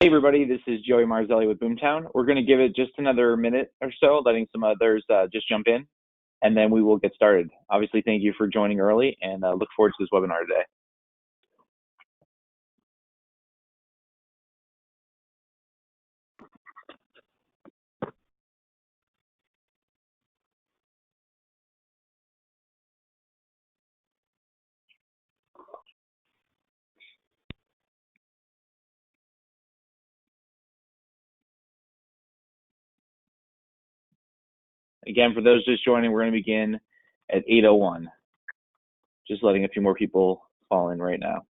Hey everybody, this is Joey Marzelli with Boomtown. We're going to give it just another minute or so, letting some others just jump in, and then we will get started. Obviously, thank you for joining early, and look forward to this webinar today. Again, for those just joining, we're going to begin at 8:01. Just letting a few more people fall in right now.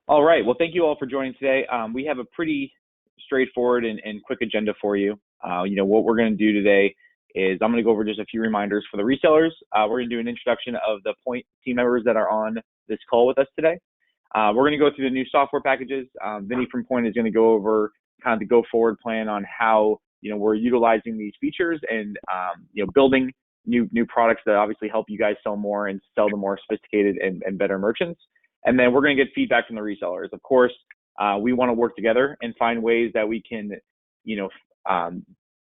All right, well, thank you all for joining today. We have a pretty straightforward and quick agenda for you. What we're going to do today is I'm going to go over just a few reminders for the resellers. We're going to do an introduction of the Poynt team members that are on this call with us today. We're going to go through the new software packages. Vinny from Poynt is going to go over kind of the go-forward plan on how we're utilizing these features and building new products that obviously help you guys sell more and sell the more sophisticated and better merchants. And then we're going to get feedback from the resellers. Of course, we want to work together and find ways that we can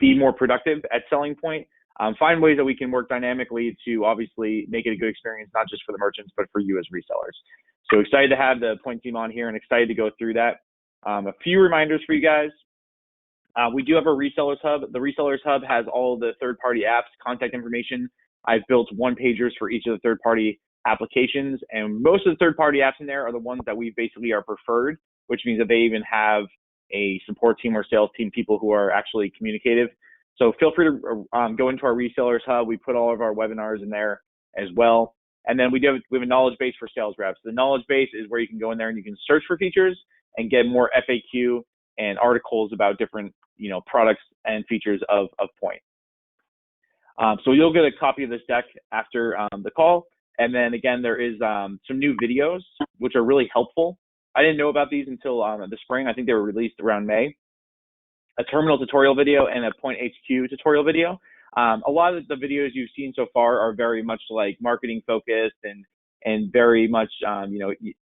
be more productive at selling Poynt. Find ways that we can work dynamically to obviously make it a good experience, not just for the merchants, but for you as resellers. So excited to have the Poynt team on here and excited to go through that. A few reminders for you guys. We do have a Resellers Hub. The Resellers Hub has all the third-party apps, contact information. I've built one-pagers for each of the third-party applications, and most of the third-party apps in there are the ones that we basically are preferred, which means that they even have a support team or sales team, people who are actually communicative. So feel free to go into our Resellers Hub. We put all of our webinars in there as well. And then we have a knowledge base for sales reps. The knowledge base is where you can go in there and you can search for features and get more FAQ and articles about different products and features of Poynt. So you'll get a copy of this deck after the call. And then again, there is some new videos, which are really helpful. I didn't know about these until the spring. I think they were released around May. A terminal tutorial video and a Poynt HQ tutorial video. A lot of the videos you've seen so far are very much like marketing focused and very much,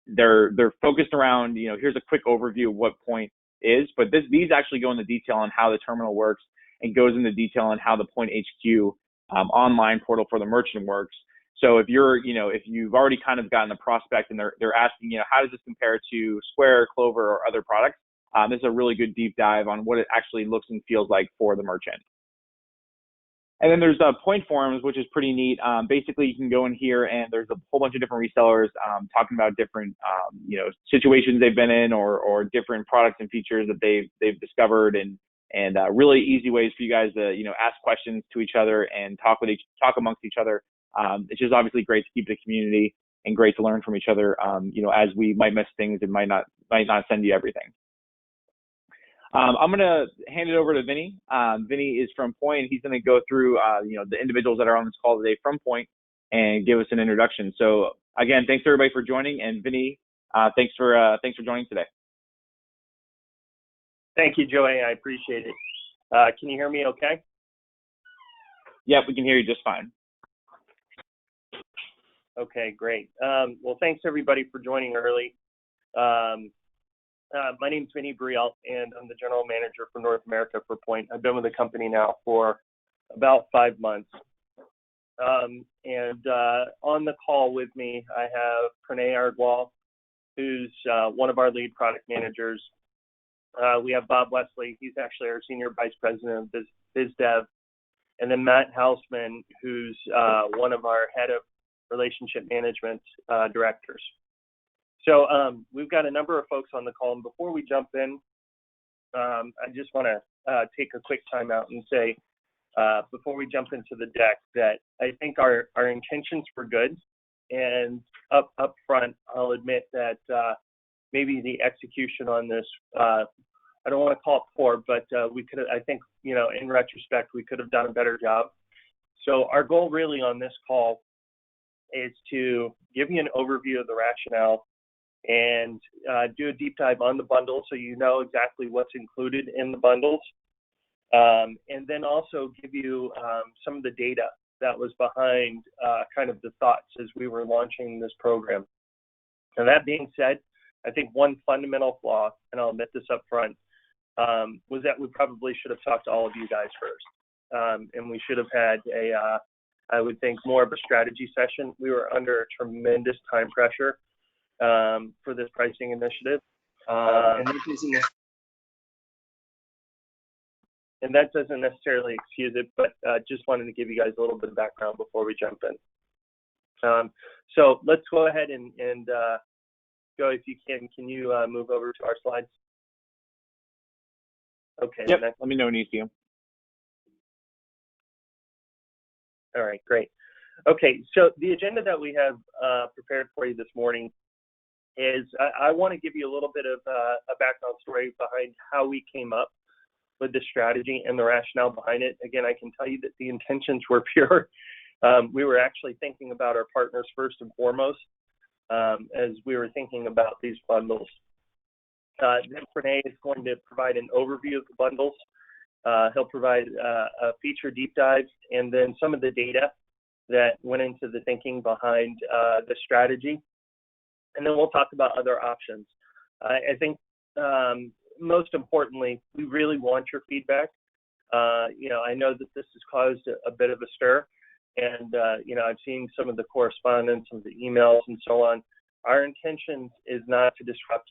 they're focused around, here's a quick overview of what Poynt is, but these actually go into detail on how the terminal works and goes into detail on how the Poynt HQ online portal for the merchant works. So if if you've already kind of gotten a prospect and they're asking, how does this compare to Square, Clover, or other products? This is a really good deep dive on what it actually looks and feels like for the merchant. And then there's Poynt forums, which is pretty neat. Basically, you can go in here and there's a whole bunch of different resellers talking about different situations they've been in or different products and features that they've discovered and really easy ways for you guys to ask questions to each other and talk amongst each other. It's just obviously great to keep the community and great to learn from each other. As we might miss things and might not send you everything. I'm going to hand it over to Vinny. Vinny is from Poynt. He's going to go through, the individuals that are on this call today from Poynt and give us an introduction. So again, thanks everybody for joining. And Vinny, thanks for joining today. Thank you, Joey. I appreciate it. Can you hear me okay? Yeah, we can hear you just fine. Okay, great. Well, thanks everybody for joining early. My name's Vinny Brielle, and I'm the general manager for North America for Poynt. I've been with the company now for about 5 months. On the call with me, I have Pranay Ardwal, who's one of our lead product managers. We have Bob Wesley. He's actually our senior vice president of biz dev. And then Matt Hausman, who's one of our head of relationship management directors. So we've got a number of folks on the call, and before we jump in, I just want to take a quick time out and say, before we jump into the deck, that I think our intentions were good, and up front, I'll admit that maybe the execution on this, I don't want to call it poor, but we could have, I think, in retrospect, we could have done a better job. So our goal really on this call is to give you an overview of the rationale and do a deep dive on the bundle so you know exactly what's included in the bundles. And then also give you some of the data that was behind kind of the thoughts as we were launching this program. And that being said, I think one fundamental flaw, and I'll admit this up front, was that we probably should have talked to all of you guys first. And we should have had I would think, more of a strategy session. We were under tremendous time pressure for this pricing initiative. And that doesn't necessarily excuse it, but just wanted to give you guys a little bit of background before we jump in. So let's go ahead and go, if you can you move over to our slides? Okay. Yep, let me know when you see them. All right, great. Okay, so the agenda that we have prepared for you this morning is I want to give you a little bit of a background story behind how we came up with this strategy and the rationale behind it. Again, I can tell you that the intentions were pure. We were actually thinking about our partners first and foremost as we were thinking about these bundles. Then Renee is going to provide an overview of the bundles. He'll provide a feature deep dive and then some of the data that went into the thinking behind the strategy. And then we'll talk about other options. I think most importantly, we really want your feedback. I know that this has caused a bit of a stir, and I've seen some of the correspondence, some of the emails and so on. Our intention is not to disrupt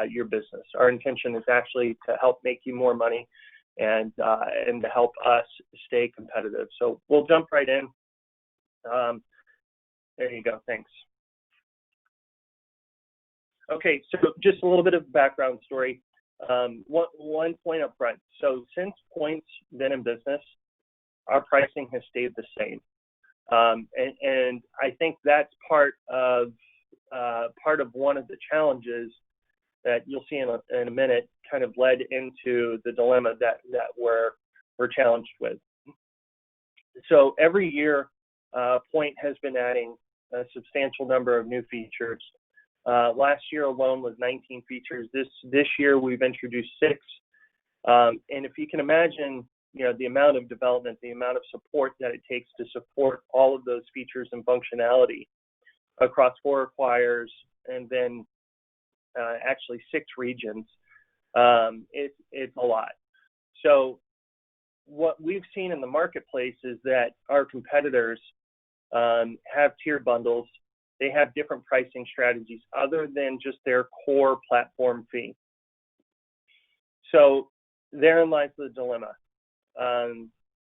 your business. Our intention is actually to help make you more money and to help us stay competitive. So we'll jump right in. There you go. Thanks. Okay, so just a little bit of background story. One point up front. So since Poynt's been in business, our pricing has stayed the same. And I think that's part of one of the challenges that you'll see in a minute kind of led into the dilemma that we're challenged with. So every year, Poynt has been adding a substantial number of new features. Last year alone was 19 features. This year we've introduced 6. And if you can imagine, the amount of development, the amount of support that it takes to support all of those features and functionality across 4 acquirers and then actually 6 regions, it's a lot. So what we've seen in the marketplace is that our competitors have tier bundles. They have different pricing strategies other than just their core platform fee. So therein lies the dilemma.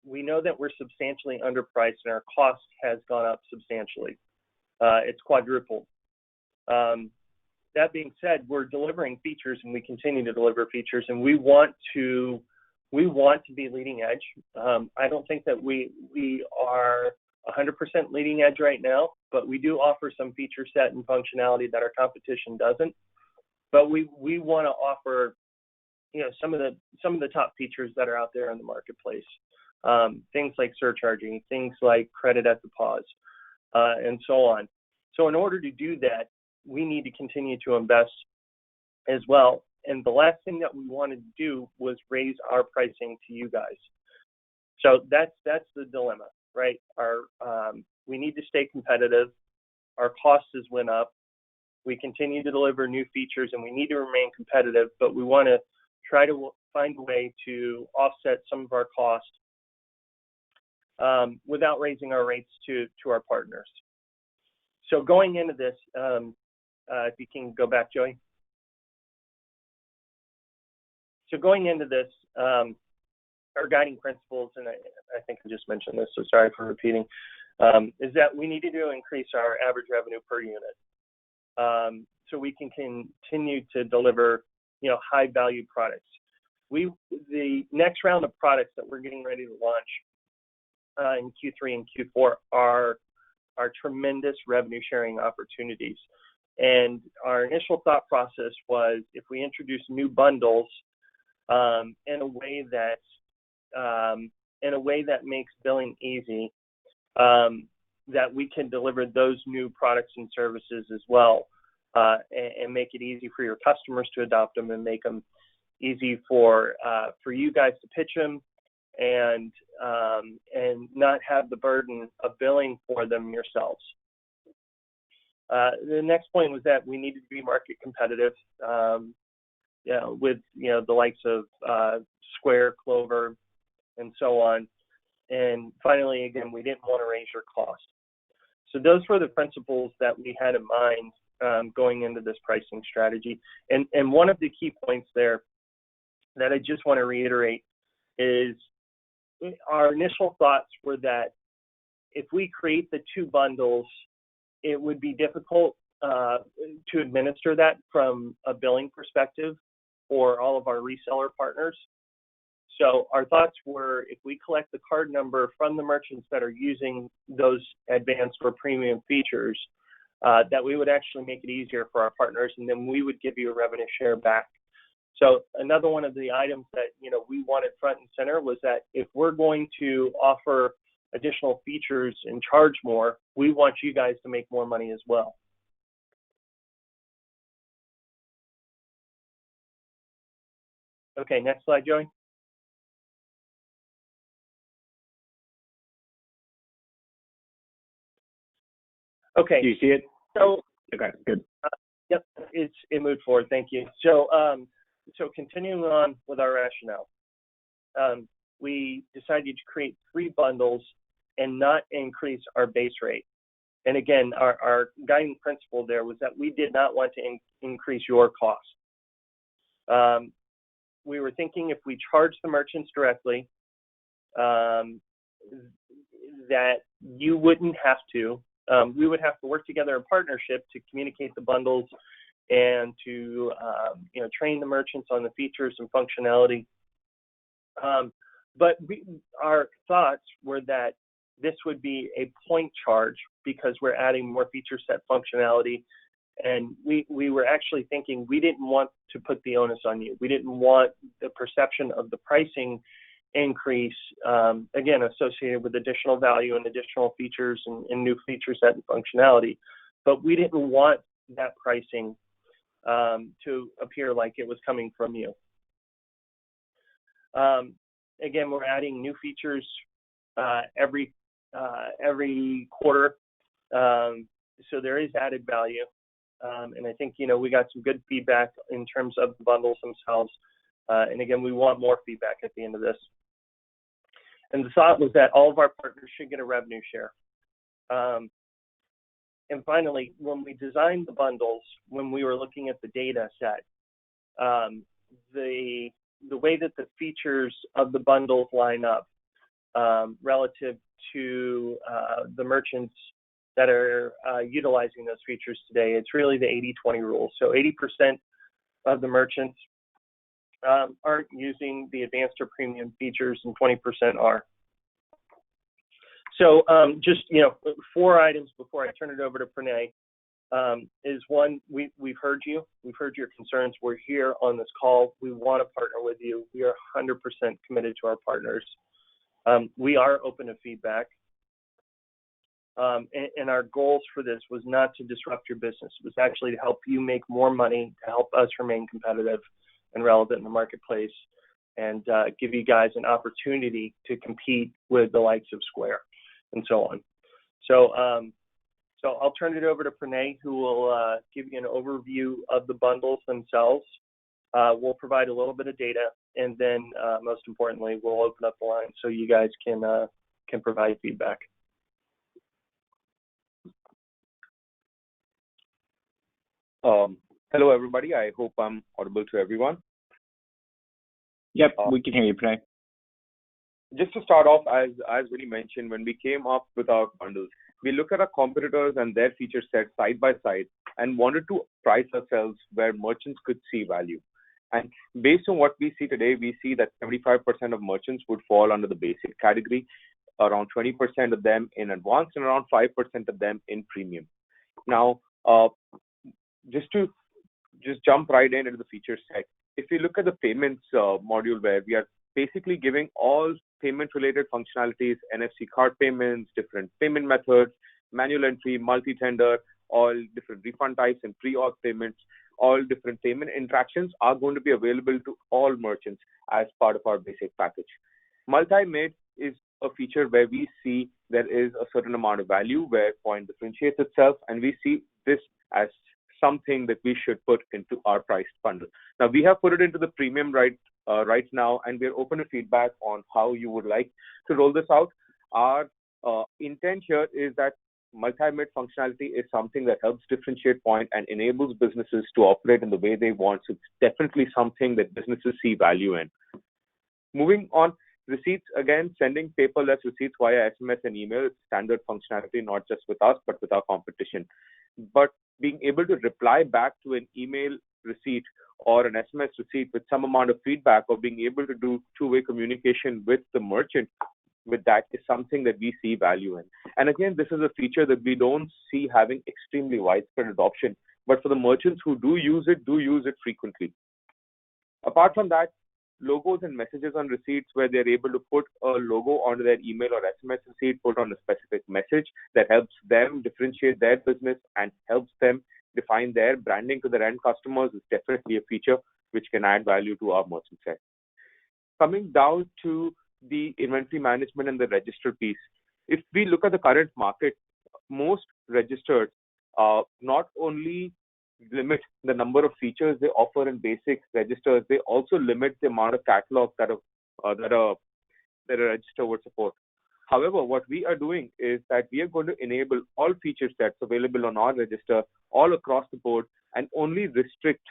We know that we're substantially underpriced and our cost has gone up substantially. It's quadrupled. That being said, we're delivering features and we continue to deliver features, and we want to be leading edge. I don't think that we are 100% leading edge right now, but we do offer some feature set and functionality that our competition doesn't. But we want to offer, some of the top features that are out there in the marketplace. Things like surcharging, things like credit at the pause, and so on. So in order to do that, we need to continue to invest as well. And the last thing that we wanted to do was raise our pricing to you guys. So that's the dilemma, right? We need to stay competitive. Our costs has went up. We continue to deliver new features and we need to remain competitive, but we want to try to find a way to offset some of our costs without raising our rates to our partners. So going into this, if you can go back, Joey. So going into this, our guiding principles, and I think I just mentioned this, so sorry for repeating, is that we needed to increase our average revenue per unit so we can continue to deliver, high value products. The next round of products that we're getting ready to launch in Q3 and Q4 are tremendous revenue sharing opportunities. And our initial thought process was if we introduce new bundles in a way that makes billing easy, that we can deliver those new products and services as well, and make it easy for your customers to adopt them and make them easy for you guys to pitch them and not have the burden of billing for them yourselves. The next point was that we needed to be market competitive, with the likes of Square, Clover, and so on. And finally, again, we didn't want to raise your cost. So those were the principles that we had in mind going into this pricing strategy. And one of the key points there that I just want to reiterate is our initial thoughts were that if we create the two bundles, it would be difficult to administer that from a billing perspective for all of our reseller partners. So our thoughts were, if we collect the card number from the merchants that are using those advanced or premium features, that we would actually make it easier for our partners, and then we would give you a revenue share back. So another one of the items that we wanted front and center was that if we're going to offer additional features and charge more, we want you guys to make more money as well. Okay, next slide, Joey. Okay. Do you see it? So okay, good. Yep, it moved forward. Thank you. So so continuing on with our rationale, we decided to create 3 bundles and not increase our base rate. And again, our guiding principle there was that we did not want to increase your cost. We were thinking if we charge the merchants directly, that you wouldn't have to. We would have to work together in partnership to communicate the bundles and to train the merchants on the features and functionality. But our thoughts were that this would be a point charge because we're adding more feature set functionality. And we were actually thinking we didn't want to put the onus on you. We didn't want the perception of the pricing increase, again, associated with additional value and additional features and new feature set and functionality. But we didn't want that pricing to appear like it was coming from you. Again, we're adding new features every quarter, so there is added value. And I think, we got some good feedback in terms of the bundles themselves. And again, we want more feedback at the end of this. And the thought was that all of our partners should get a revenue share. And finally, when we designed the bundles, when we were looking at the data set, the way that the features of the bundles line up relative to the merchants that are utilizing those features today, it's really the 80-20 rule. So 80% of the merchants aren't using the advanced or premium features, and 20% are. So just 4 items before I turn it over to Pranay is one, we've heard you. We've heard your concerns. We're here on this call. We want to partner with you. We are 100% committed to our partners. We are open to feedback. And our goals for this was not to disrupt your business. It was actually to help you make more money, to help us remain competitive and relevant in the marketplace, and give you guys an opportunity to compete with the likes of Square and so on. So I'll turn it over to Pranay, who will give you an overview of the bundles themselves. We'll provide a little bit of data, and then most importantly, we'll open up the line so you guys can provide feedback. Hello, everybody. I hope I'm audible to everyone. Yep, we can hear you, Pranay. Just to start off, as Vinny mentioned, when we came up with our bundles, we look at our competitors and their feature set side by side and wanted to price ourselves where merchants could see value. And based on what we see today, we see that 75% of merchants would fall under the basic category, around 20% of them in advanced, and around 5% of them in premium. Now, just jump right into the feature set. If you look at the payments module, where we are basically giving all payment-related functionalities, NFC card payments, different payment methods, manual entry, multi-tender, all different refund types and pre-auth payments, all different payment interactions are going to be available to all merchants as part of our basic package. Multi-made is a feature where we see there is a certain amount of value where Poynt differentiates itself, and we see this as something that we should put into our priced bundle. Now, we have put it into the premium right now, and we're open to feedback on how you would like to roll this out. Our intent here is that multi-made functionality is something that helps differentiate Poynt and enables businesses to operate in the way they want. So it's definitely something that businesses see value in. Moving on, receipts, again, sending paperless receipts via SMS and email is standard functionality, not just with us, but with our competition. But being able to reply back to an email receipt or an SMS receipt with some amount of feedback, or being able to do two-way communication with the merchant with that, is something that we see value in. And again, this is a feature that we don't see having extremely widespread adoption, but for the merchants who do use it frequently. Apart from that, logos and messages on receipts, where they're able to put a logo onto their email or SMS receipt, put on a specific message that helps them differentiate their business and helps them define their branding to their end customers, is definitely a feature which can add value to our merchant set. Coming down to the inventory management and the register piece, if we look at the current market, most registers not only limit the number of features they offer in basic registers, they also limit the amount of catalog that a register would support. However, what we are doing is that we are going to enable all feature sets available on our register all across the board, and only restrict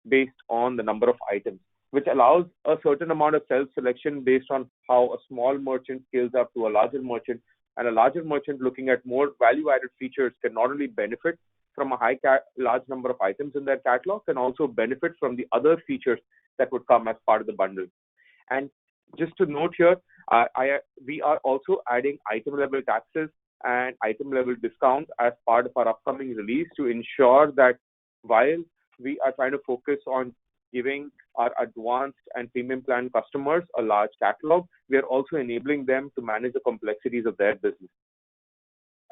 based on the number of items, which allows a certain amount of self-selection based on how a small merchant scales up to a larger merchant. And a larger merchant looking at more value-added features can not only benefit from a large number of items in their catalog, can also benefit from the other features that would come as part of the bundle. And just to note here, we are also adding item-level taxes and item-level discounts as part of our upcoming release, to ensure that while we are trying to focus on giving our advanced and premium plan customers a large catalog, we are also enabling them to manage the complexities of their business.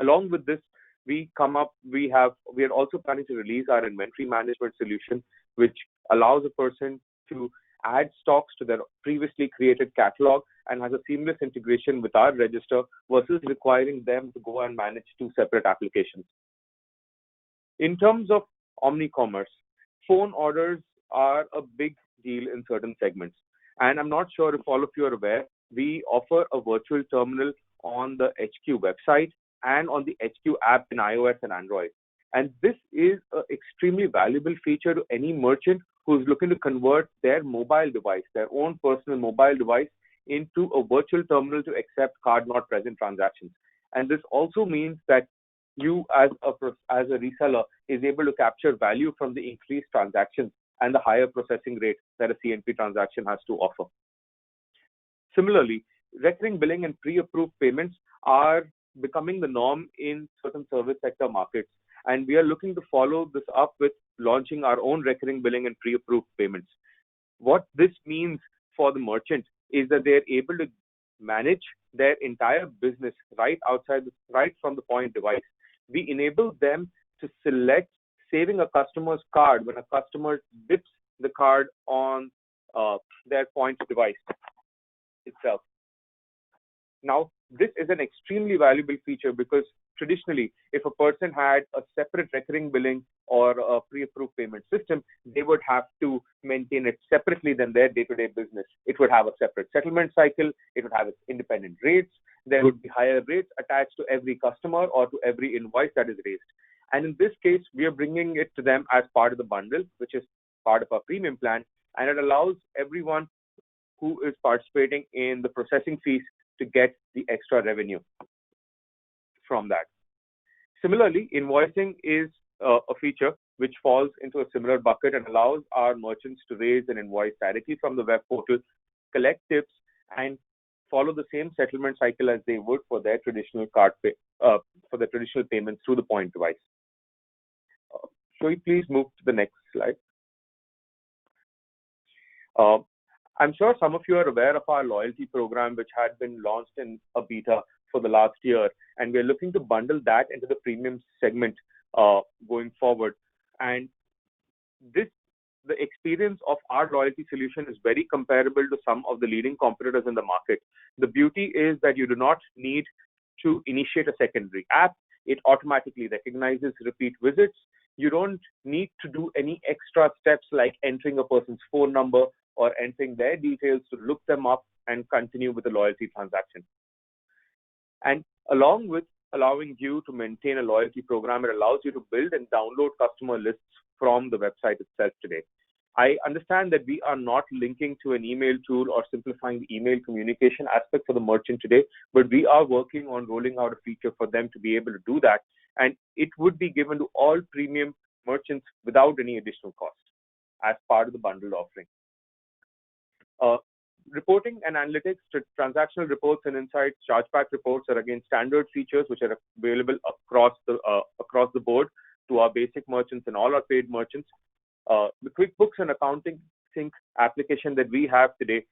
Along with this, we are also planning to release our inventory management solution, which allows a person to add stocks to their previously created catalog and has a seamless integration with our register versus requiring them to go and manage two separate applications. In terms of omni-commerce, phone orders are a big deal in certain segments. And I'm not sure if all of you are aware, we offer a virtual terminal on the HQ website and on the HQ app in iOS and Android. And this is an extremely valuable feature to any merchant who's looking to convert their mobile device, their own personal mobile device, into a virtual terminal to accept card not present transactions. And this also means that you as a reseller is able to capture value from the increased transactions and the higher processing rate that a CNP transaction has to offer. Similarly, recurring billing and pre-approved payments are becoming the norm in certain service sector markets. And we are looking to follow this up with launching our own recurring billing and pre-approved payments. What this means for the merchant is that they're able to manage their entire business right from the Poynt device. We enable them to select saving a customer's card when a customer dips the card on their Poynt device itself. Now, this is an extremely valuable feature because traditionally, if a person had a separate recurring billing or a pre-approved payment system, they would have to maintain it separately than their day-to-day business. It would have a separate settlement cycle. It would have its independent rates. There would be higher rates attached to every customer or to every invoice that is raised. And in this case, we are bringing it to them as part of the bundle, which is part of our premium plan. And it allows everyone who is participating in the processing fees to get the extra revenue from that. Similarly, invoicing is a feature which falls into a similar bucket and allows our merchants to raise an invoice directly from the web portal, collect tips, and follow the same settlement cycle as they would for their traditional traditional payments through the Poynt device. Shall we please move to the next slide? I'm sure some of you are aware of our loyalty program, which had been launched in a beta for the last year, and we're looking to bundle that into the premium segment going forward. And the experience of our loyalty solution is very comparable to some of the leading competitors in the market. The beauty is that you do not need to initiate a secondary app. It automatically recognizes repeat visits. You don't need to do any extra steps like entering a person's phone number or entering their details to look them up and continue with the loyalty transaction. And along with allowing you to maintain a loyalty program, it allows you to build and download customer lists from the website itself today. I understand that we are not linking to an email tool or simplifying the email communication aspect for the merchant today, but we are working on rolling out a feature for them to be able to do that. And it would be given to all premium merchants without any additional cost as part of the bundled offering. Reporting and analytics, transactional reports and insights, chargeback reports are again standard features which are available across the board to our basic merchants and all our paid merchants. The QuickBooks and Accounting Sync application that we have today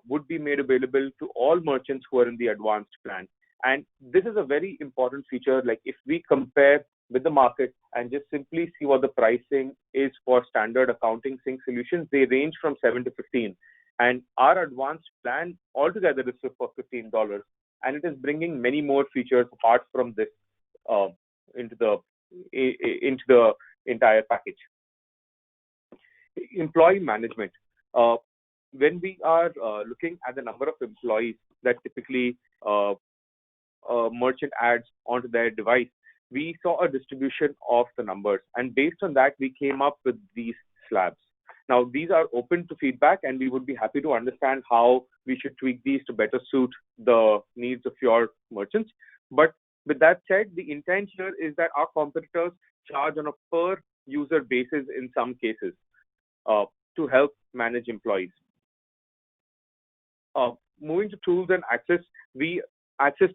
would be made available to all merchants who are in the advanced plan. And this is a very important feature. Like if we compare with the market and just simply see what the pricing is for standard accounting sync solutions, they range from 7 to 15. And our advanced plan altogether is for $15. And it is bringing many more features apart from this into the entire package. Employee management. When we are looking at the number of employees that typically a merchant adds onto their device, we saw a distribution of the numbers. And based on that, we came up with these slabs. Now, these are open to feedback, and we would be happy to understand how we should tweak these to better suit the needs of your merchants. But with that said, the intent here is that our competitors charge on a per user basis in some cases to help manage employees. Moving to tools and access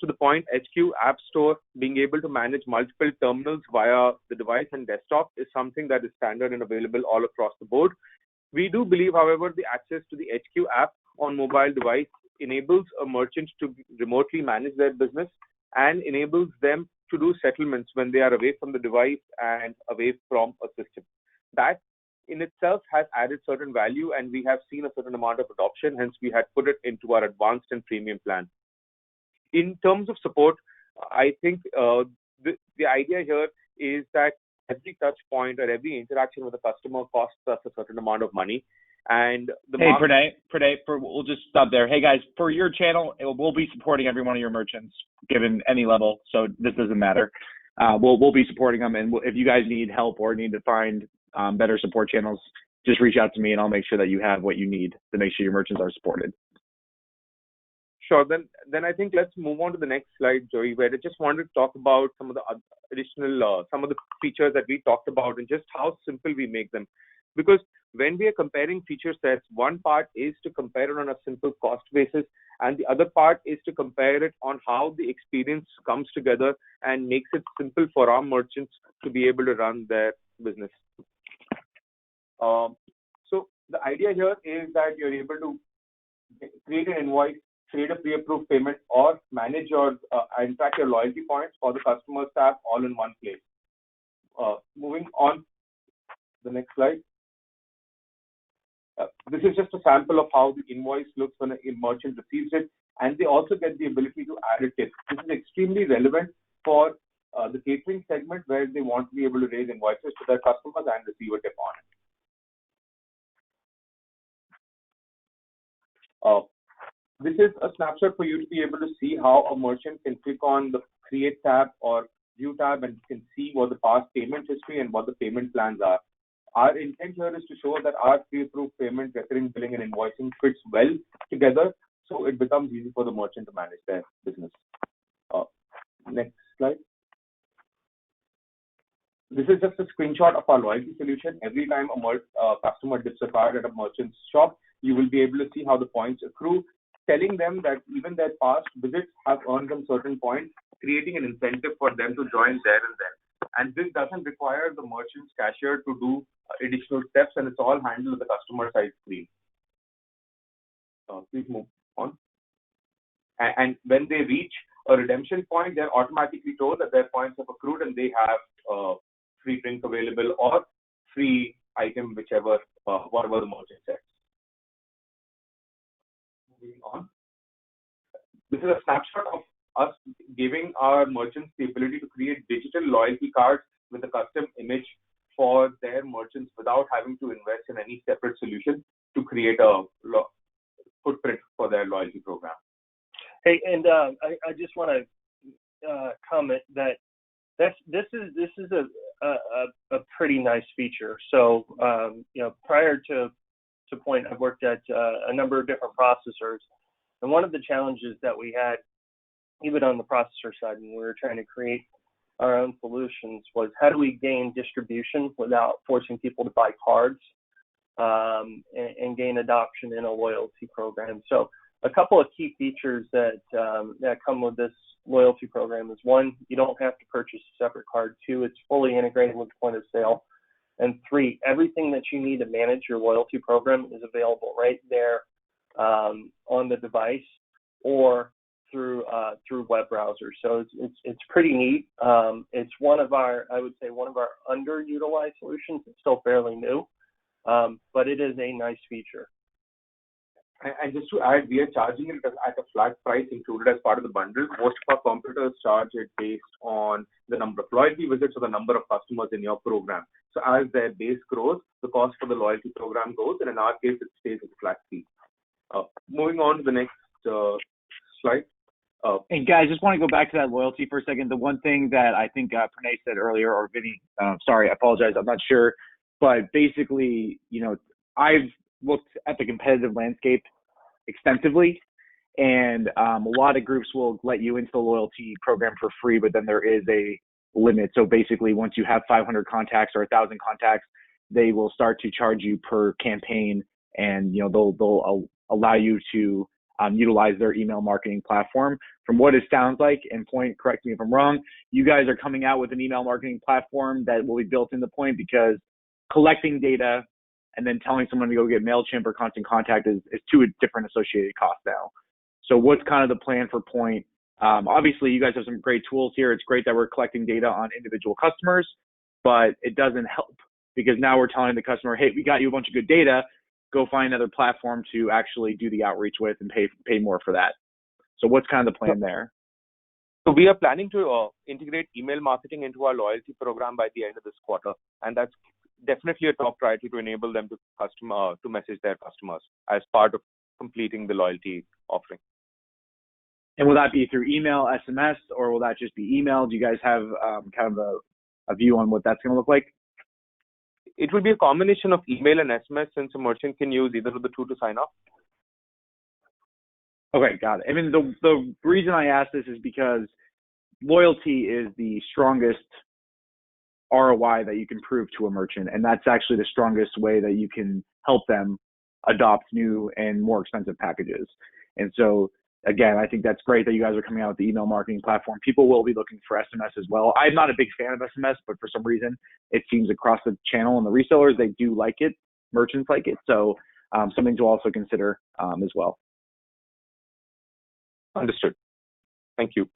to the Poynt HQ App Store, being able to manage multiple terminals via the device and desktop is something that is standard and available all across the board. We do believe, however, the access to the HQ app on mobile device enables a merchant to remotely manage their business and enables them to do settlements when they are away from the device and away from a system. That in itself has added certain value, and we have seen a certain amount of adoption, hence we had put it into our advanced and premium plan. In terms of support, I think the idea here is that every touch point or every interaction with a customer costs us a certain amount of money. And Pranay, we'll just stop there. Hey guys, for your channel, we'll be supporting every one of your merchants given any level, so this doesn't matter. We'll be supporting them, and if you guys need help or need to find better support channels, just reach out to me and I'll make sure that you have what you need to make sure your merchants are supported. Sure. Then I think let's move on to the next slide, Joey, where I just wanted to talk about some of the additional, some of the features that we talked about and just how simple we make them. Because when we are comparing feature sets, one part is to compare it on a simple cost basis, and the other part is to compare it on how the experience comes together and makes it simple for our merchants to be able to run their business. So the idea here is that you're able to create an invoice, create a pre-approved payment, or manage your and track your loyalty points for the customer tab all in one place. Moving on, the next slide. This is just a sample of how the invoice looks when a merchant receives it, and they also get the ability to add a tip. This is extremely relevant for the catering segment, where they want to be able to raise invoices to their customers and receive a tip on it. This is a snapshot for you to be able to see how a merchant can click on the Create tab or View tab and can see what the past payment history and what the payment plans are. Our intent here is to show that our pre-approved payment, recurring billing, and invoicing fits well together, so it becomes easy for the merchant to manage their business. Next slide. This is just a screenshot of our loyalty solution. Every time a customer dips a card at a merchant's shop, you will be able to see how the points accrue, telling them that even their past visits have earned them certain points, creating an incentive for them to join there and then. And this doesn't require the merchant's cashier to do additional steps, and it's all handled with the customer side screen. Please move on. And when they reach a redemption point, they're automatically told that their points have accrued and they have free drink available or free item, whatever the merchant sets. Moving on. This is a snapshot of us giving our merchants the ability to create digital loyalty cards with a custom image for their merchants without having to invest in any separate solution to create a footprint for their loyalty program. Hey, and I just want to comment that this is a pretty nice feature. So prior to Poynt, I've worked at a number of different processors, and one of the challenges that we had, even on the processor side, when we were trying to create our own solutions, was how do we gain distribution without forcing people to buy cards and gain adoption in a loyalty program. So a couple of key features that come with this loyalty program is, one, you don't have to purchase a separate card. Two, it's fully integrated with point of sale. And three, everything that you need to manage your loyalty program is available right there on the device or through web browsers. So it's pretty neat. It's one of our underutilized solutions. It's still fairly new, but it is a nice feature. And just to add, we are charging it at a flat price included as part of the bundle. Most of our competitors charge it based on the number of loyalty visits or the number of customers in your program. So as their base grows, the cost for the loyalty program goes, and in our case, it stays at flat fee. Moving on to the next slide. And guys, just want to go back to that loyalty for a second. The one thing that I think Pranay said earlier, or Vinny, sorry, I apologize, I'm not sure, but basically, I've looked at the competitive landscape extensively, and a lot of groups will let you into the loyalty program for free, but then there is a limit. So basically, once you have 500 contacts or 1,000 contacts, they will start to charge you per campaign, and they'll allow you to utilize their email marketing platform. From what it sounds like, and Poynt, correct me if I'm wrong, you guys are coming out with an email marketing platform that will be built into Poynt, because collecting data and then telling someone to go get MailChimp or Constant Contact is two different associated costs now. So what's kind of the plan for Poynt? Obviously, you guys have some great tools here. It's great that we're collecting data on individual customers, but it doesn't help, because now we're telling the customer, hey, we got you a bunch of good data. Go find another platform to actually do the outreach with and pay more for that. So what's kind of the plan there? So we are planning to integrate email marketing into our loyalty program by the end of this quarter, and that's definitely a top priority to enable them to message their customers as part of completing the loyalty offering. And will that be through email, SMS, or will that just be email? Do you guys have kind of a view on what that's going to look like? It will be a combination of email and SMS, since a merchant can use either of the two to sign up. Okay, got it. I mean, the reason I ask this is because loyalty is the strongest ROI that you can prove to a merchant, and that's actually the strongest way that you can help them adopt new and more expensive packages. And so, again, I think that's great that you guys are coming out with the email marketing platform. People will be looking for SMS as well. I'm not a big fan of SMS, but for some reason, it seems across the channel and the resellers, they do like it. Merchants like it. So something to also consider as well. Understood. Thank you.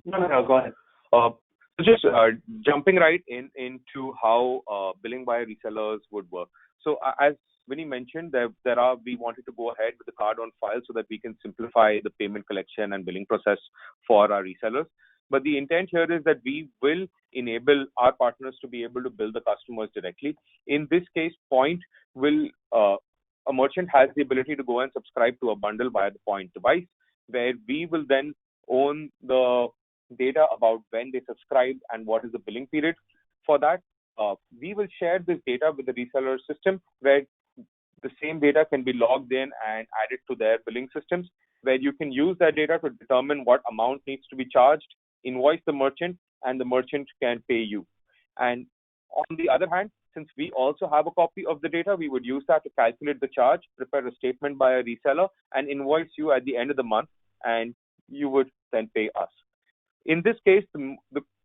No, go ahead. So just jumping right into how billing by resellers would work. So as Vinny mentioned, we wanted to go ahead with the card on file so that we can simplify the payment collection and billing process for our resellers. But the intent here is that we will enable our partners to be able to bill the customers directly. In this case, Poynt will, a merchant has the ability to go and subscribe to a bundle via the Poynt device, where we will then own the data about when they subscribe and what is the billing period for that. We will share this data with the reseller system, where the same data can be logged in and added to their billing systems, where you can use that data to determine what amount needs to be charged, invoice the merchant, and the merchant can pay you. And on the other hand, since we also have a copy of the data, we would use that to calculate the charge, prepare a statement by a reseller, and invoice you at the end of the month, and you would then pay us. In this case,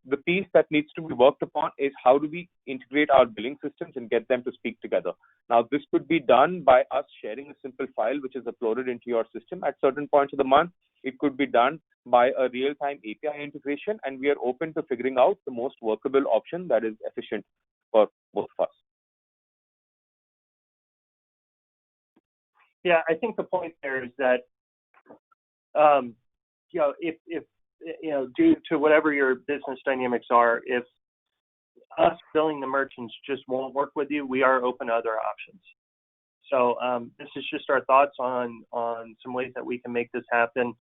the piece that needs to be worked upon is how do we integrate our billing systems and get them to speak together. Now, this could be done by us sharing a simple file which is uploaded into your system at certain points of the month. It could be done by a real-time API integration, and we are open to figuring out the most workable option that is efficient for both of us. Yeah, I think the point there is that, if due to whatever your business dynamics are, if us billing the merchants just won't work with you, we are open to other options. So this is just our thoughts on some ways that we can make this happen.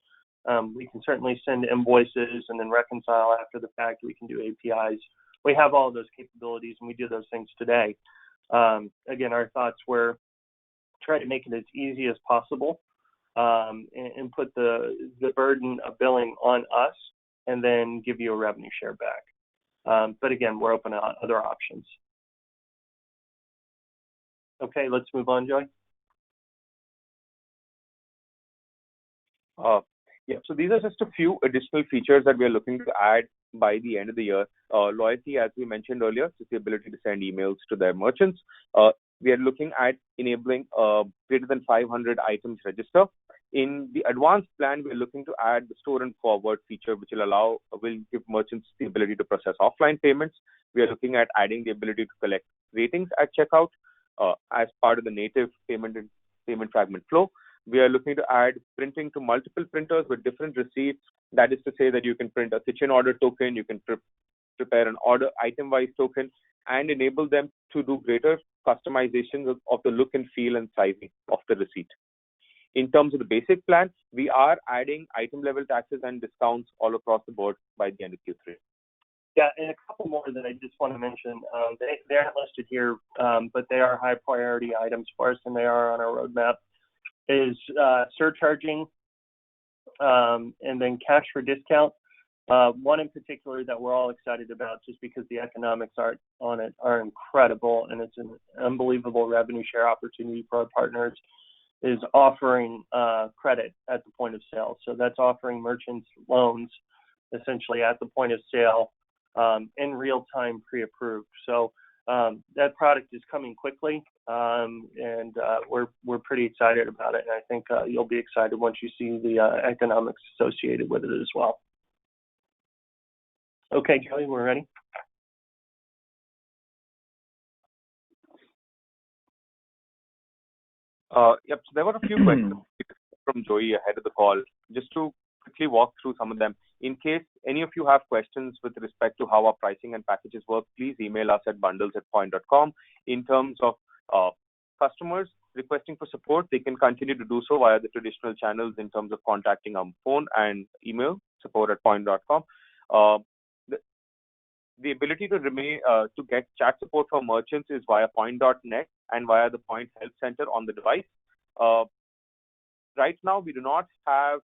We can certainly send invoices and then reconcile after the fact. We can do APIs. We have all of those capabilities, and we do those things today. Again, our thoughts were try to make it as easy as possible, and put the burden of billing on us, and then give you a revenue share back. But again, we're open to other options. Okay, let's move on, Joey. Yeah, so these are just a few additional features that we are looking to add by the end of the year. Loyalty, as we mentioned earlier, is the ability to send emails to their merchants. We are looking at enabling greater than 500 items register. In the advanced plan, we're looking to add the store and forward feature, which will give merchants the ability to process offline payments. We are looking at adding the ability to collect ratings at checkout as part of the native payment fragment flow. We are looking to add printing to multiple printers with different receipts. That is to say that you can print a kitchen order token, you can prepare an order item-wise token, and enable them to do greater customizations of the look and feel and sizing of the receipt. In terms of the basic plan, we are adding item-level taxes and discounts all across the board by the end of Q3. Yeah, and a couple more that I just want to mention. They aren't listed here, but they are high priority items for us, and they are on our roadmap. Is surcharging, and then cash for discount. One in particular that we're all excited about, just because the economics on it are incredible, and it's an unbelievable revenue share opportunity for our partners, is offering credit at the point of sale. So that's offering merchants loans essentially at the point of sale, in real time pre-approved. So that product is coming quickly, and we're pretty excited about it. And I think you'll be excited once you see the economics associated with it as well. Okay, Joey, we're ready. Yep. So there were a few questions from Joey ahead of the call. Just to quickly walk through some of them. In case any of you have questions with respect to how our pricing and packages work, please email us at bundles@poynt.com. In terms of customers requesting for support, they can continue to do so via the traditional channels in terms of contacting our phone and email, support@poynt.com. The ability to get chat support for merchants is via Poynt.net and via the Poynt Help Center on the device. Right now, we do not have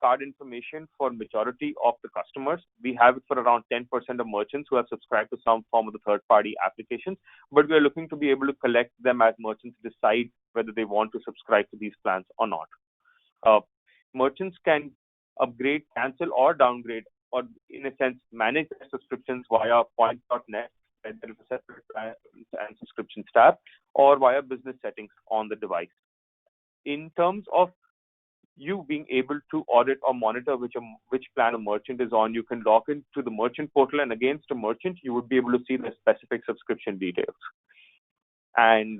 card information for majority of the customers. We have it for around 10% of merchants who have subscribed to some form of the third-party applications, but we are looking to be able to collect them as merchants decide whether they want to subscribe to these plans or not. Merchants can upgrade, cancel, or downgrade, or in a sense, manage their subscriptions via Poynt.net, where there is a separate plan and subscriptions tab, or via business settings on the device. In terms of you being able to audit or monitor which plan a merchant is on, you can log into the merchant portal, and against a merchant, you would be able to see the specific subscription details. And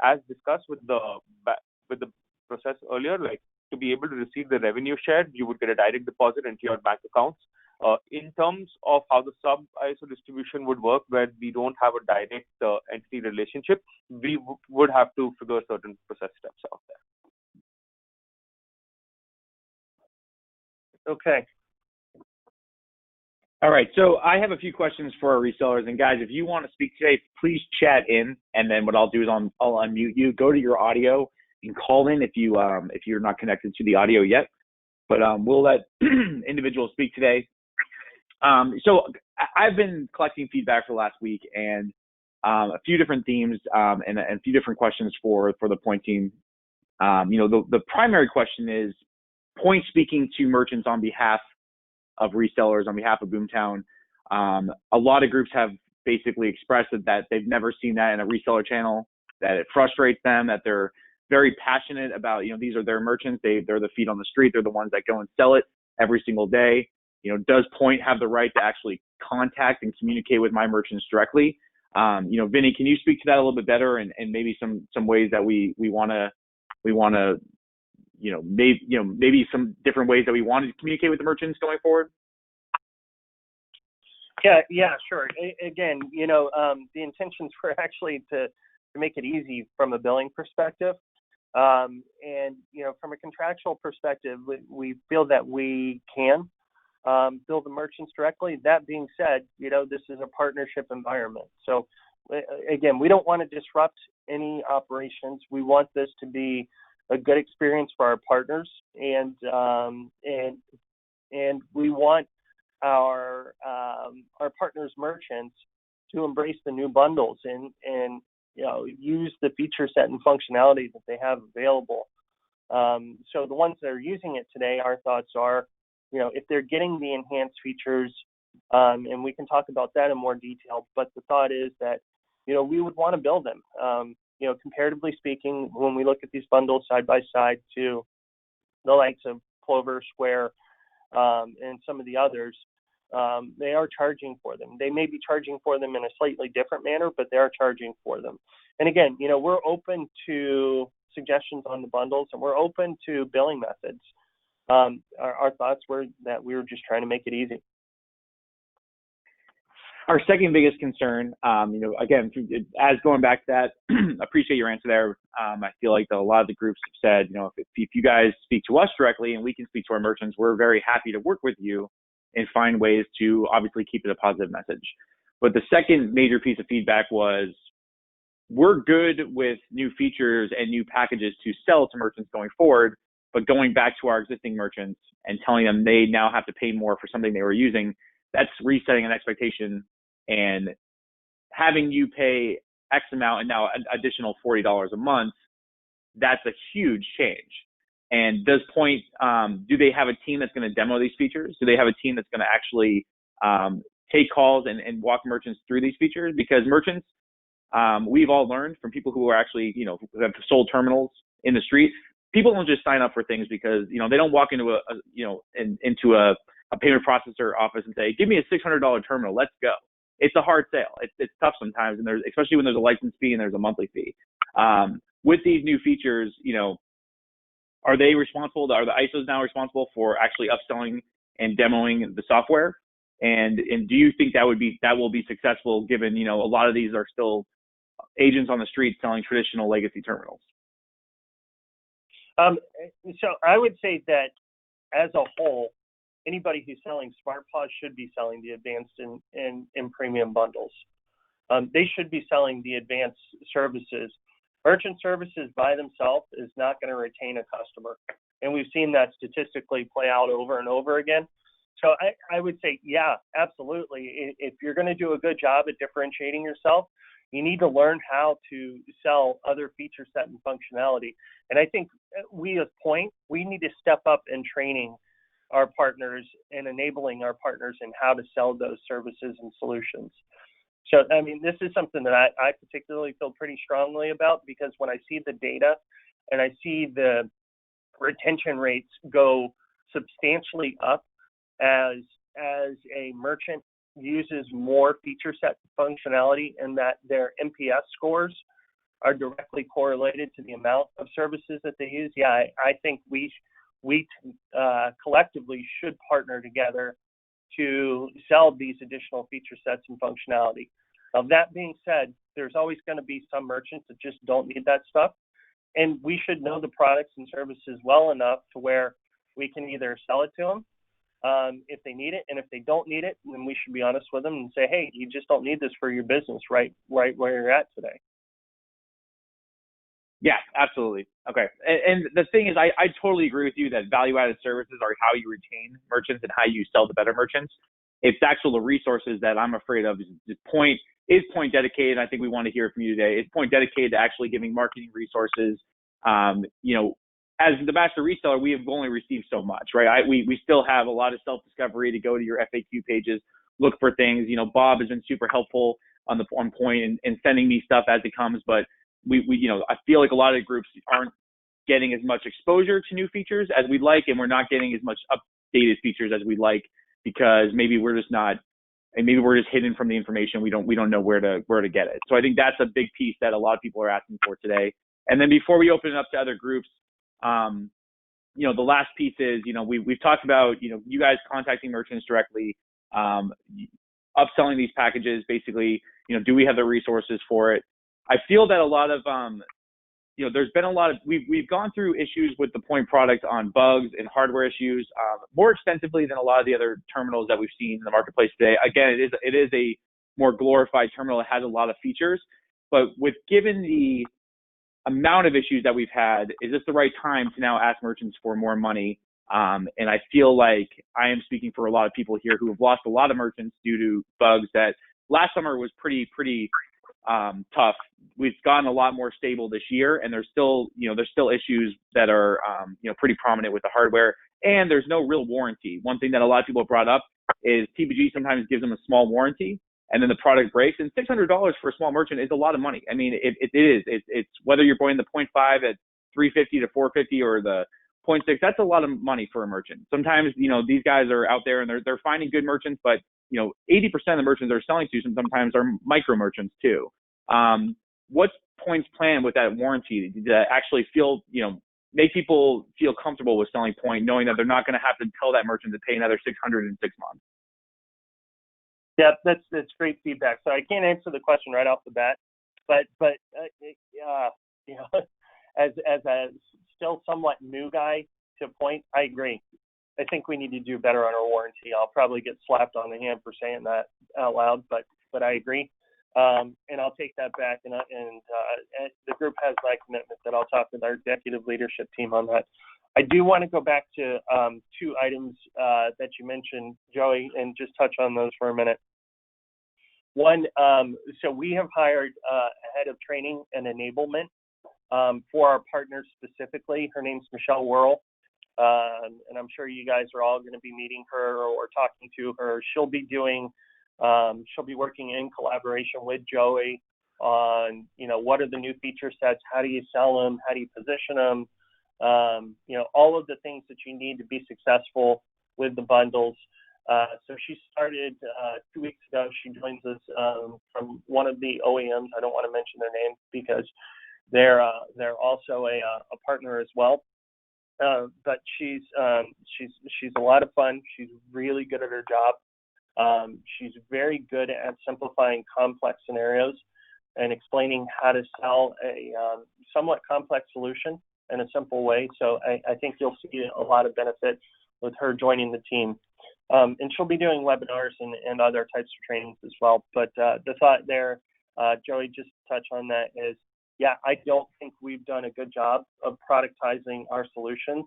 as discussed with the process earlier, like to be able to receive the revenue share, you would get a direct deposit into your bank accounts. In terms of how the sub-ISO distribution would work, where we don't have a direct entity relationship, we would have to figure certain process steps out there. Okay. All right. So I have a few questions for our resellers. And guys, if you want to speak today, please chat in. And then what I'll do is I'll unmute you. Go to your audio and call in if you're not connected to the audio yet. But we'll let individuals speak today. So I've been collecting feedback for the last week, and a few different themes and a few different questions for the Poynt team. The primary question is Poynt speaking to merchants on behalf of resellers, on behalf of Boomtown. A lot of groups have basically expressed that they've never seen that in a reseller channel, that it frustrates them, that they're very passionate about, these are their merchants. They're the feet on the street. They're the ones that go and sell it every single day. Does Poynt have the right to actually contact and communicate with my merchants directly? Vinny, can you speak to that a little bit better, and maybe some ways that we want to, maybe some different ways that we want to communicate with the merchants going forward? Yeah, sure. Again, the intentions were actually to make it easy from a billing perspective. And, from a contractual perspective, we feel that we can bill the merchants directly. That being said, this is a partnership environment. So, again, we don't want to disrupt any operations. We want this to be a good experience for our partners, and we want our partners' merchants to embrace the new bundles and use the feature set and functionality that they have available. So the ones that are using it today, our thoughts are, if they're getting the enhanced features, and we can talk about that in more detail, but the thought is that, we would want to build them. Comparatively speaking, when we look at these bundles side by side to the likes of Clover, Square, and some of the others, they are charging for them. They may be charging for them in a slightly different manner, but they are charging for them. And again, we're open to suggestions on the bundles, and we're open to billing methods. Our thoughts were that we were just trying to make it easy. Our second biggest concern, again, as going back to that, appreciate your answer there. I feel like a lot of the groups have said, if you guys speak to us directly and we can speak to our merchants, we're very happy to work with you and find ways to obviously keep it a positive message. But the second major piece of feedback was, we're good with new features and new packages to sell to merchants going forward, but going back to our existing merchants and telling them they now have to pay more for something they were using, that's resetting an expectation and having you pay X amount and now an additional $40 a month. That's a huge change. And does Poynt, do they have a team that's going to demo these features? Do they have a team that's going to actually take calls and walk merchants through these features? Because merchants, we've all learned from people who are actually, who have sold terminals in the street, people don't just sign up for things because, they don't walk into into a payment processor office and say, give me a $600 terminal, let's go. It's a hard sale. It's tough sometimes, and especially when there's a license fee and there's a monthly fee. With these new features, are they responsible? Are the ISOs now responsible for actually upselling and demoing the software? And do you think that will be successful, given a lot of these are still agents on the street selling traditional legacy terminals? So I would say that as a whole, anybody who's selling SmartPOS should be selling the advanced and premium bundles. They should be selling the advanced services. Merchant services by themselves is not going to retain a customer. And we've seen that statistically play out over and over again. So I would say, yeah, absolutely. If you're going to do a good job at differentiating yourself, you need to learn how to sell other feature set and functionality. And I think we as Poynt, we need to step up in training our partners and enabling our partners in how to sell those services and solutions. So, this is something that I particularly feel pretty strongly about, because when I see the data and I see the retention rates go substantially up as a merchant uses more feature set functionality, and that their NPS scores are directly correlated to the amount of services that they use, yeah, I think we collectively should partner together to sell these additional feature sets and functionality. Now, that being said, there's always going to be some merchants that just don't need that stuff, and we should know the products and services well enough to where we can either sell it to them if they need it, and if they don't need it, then we should be honest with them and say, hey, you just don't need this for your business right where you're at today. Yeah, absolutely. Okay. And the thing is, I totally agree with you that value-added services are how you retain merchants and how you sell to better merchants. It's actually the resources that I'm afraid of. Is Poynt dedicated? I think we want to hear from you today. Is Poynt dedicated to actually giving marketing resources? As the master reseller, we have only received so much, right? We still have a lot of self-discovery to go to your FAQ pages, look for things. Bob has been super helpful on Poynt and sending me stuff as it comes, but I feel like a lot of the groups aren't getting as much exposure to new features as we'd like, and we're not getting as much updated features as we'd like because maybe we're just not, and maybe we're just hidden from the information. We don't know where to get it. So I think that's a big piece that a lot of people are asking for today. And then before we open it up to other groups, the last piece is, we've talked about, you guys contacting merchants directly, upselling these packages, basically, do we have the resources for it? I feel that a lot of, there's been a lot of, we've gone through issues with the Poynt product on bugs and hardware issues more extensively than a lot of the other terminals that we've seen in the marketplace today. Again, it is a more glorified terminal. It has a lot of features, but given the amount of issues that we've had, is this the right time to now ask merchants for more money? And I feel like I am speaking for a lot of people here who have lost a lot of merchants due to bugs that last summer was pretty tough. We've gotten a lot more stable this year, and there's still issues that are, pretty prominent with the hardware, and there's no real warranty. One thing that a lot of people have brought up is TPG sometimes gives them a small warranty, and then the product breaks, and $600 for a small merchant is a lot of money. I mean, it is. It's whether you're buying the 0.5 at $350 to $450 or the 0.6, that's a lot of money for a merchant. Sometimes, these guys are out there and they're finding good merchants, but 80% of the merchants they're selling to sometimes are micro merchants too. What's Poynt's plan with that warranty to actually feel, make people feel comfortable with selling Poynt, knowing that they're not going to have to tell that merchant to pay another $600 in 6 months? Yeah, that's great feedback. So I can't answer the question right off the bat, but as a still somewhat new guy to Poynt, I agree. I think we need to do better on our warranty. I'll probably get slapped on the hand for saying that out loud, but I agree. And I'll take that back, and the group has my commitment that I'll talk with our executive leadership team on that. I do want to go back to two items that you mentioned, Joey, and just touch on those for a minute. One, so we have hired a head of training and enablement for our partners specifically. Her name's Michelle Worrell, and I'm sure you guys are all going to be meeting her or talking to her. She'll be working in collaboration with Joey on, what are the new feature sets? How do you sell them? How do you position them? All of the things that you need to be successful with the bundles. So she started 2 weeks ago. She joins us from one of the OEMs. I don't want to mention their name because they're also a partner as well. But she's a lot of fun. She's really good at her job. She's very good at simplifying complex scenarios and explaining how to sell a somewhat complex solution in a simple way. So I think you'll see a lot of benefit with her joining the team. And she'll be doing webinars and other types of trainings as well. But the thought there, Joey, just to touch on that is, yeah, I don't think we've done a good job of productizing our solutions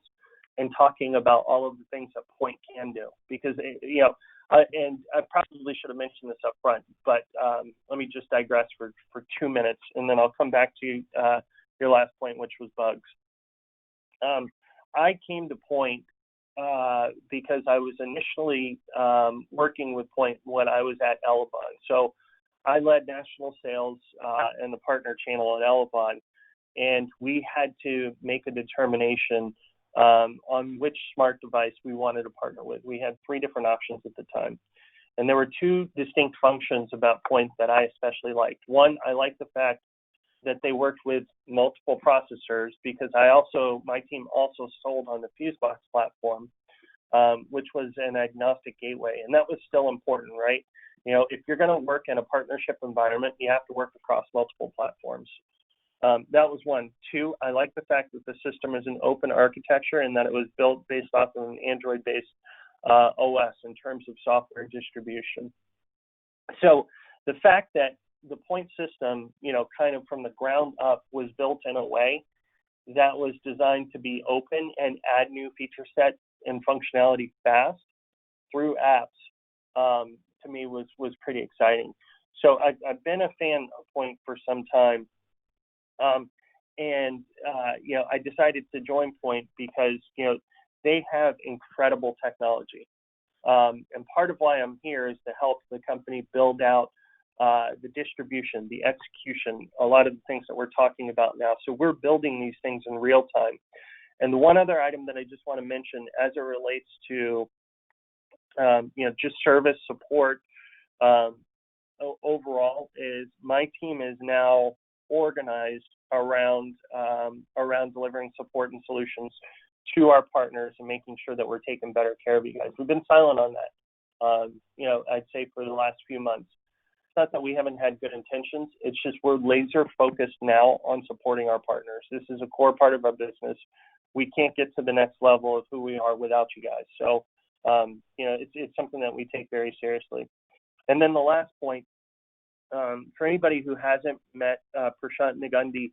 and talking about all of the things that Poynt can do. Because, and I probably should have mentioned this up front, but let me just digress for 2 minutes, and then I'll come back to your last point, which was bugs. I came to Poynt because I was initially working with Poynt when I was at Elevon. So I led national sales and the partner channel at Elevon, and we had to make a determination on which smart device we wanted to partner with. We had 3 different options at the time, and there were 2 distinct functions about Poynt that I especially liked. One, I liked the fact that they worked with multiple processors, because my team also sold on the Fusebox platform, which was an agnostic gateway, and that was still important, right? If you're going to work in a partnership environment, you have to work across multiple platforms. That was one. 2, I like the fact that the system is an open architecture and that it was built based off of an Android-based OS in terms of software distribution. So the fact that the Poynt system, kind of from the ground up, was built in a way that was designed to be open and add new feature sets and functionality fast through apps, to me was pretty exciting. So I've been a fan of Poynt for some time. I decided to join Poynt because, they have incredible technology. And part of why I'm here is to help the company build out the distribution, the execution, a lot of the things that we're talking about now. So we're building these things in real time. And the one other item that I just want to mention as it relates to, just service support overall is my team is now organized around delivering support and solutions to our partners and making sure that we're taking better care of you guys. We've been silent on that, I'd say for the last few months. It's not that we haven't had good intentions. It's just we're laser focused now on supporting our partners. This is a core part of our business. We can't get to the next level of who we are without you guys. So, it's something that we take very seriously. And then the last point, for anybody who hasn't met Prashant Nigundi,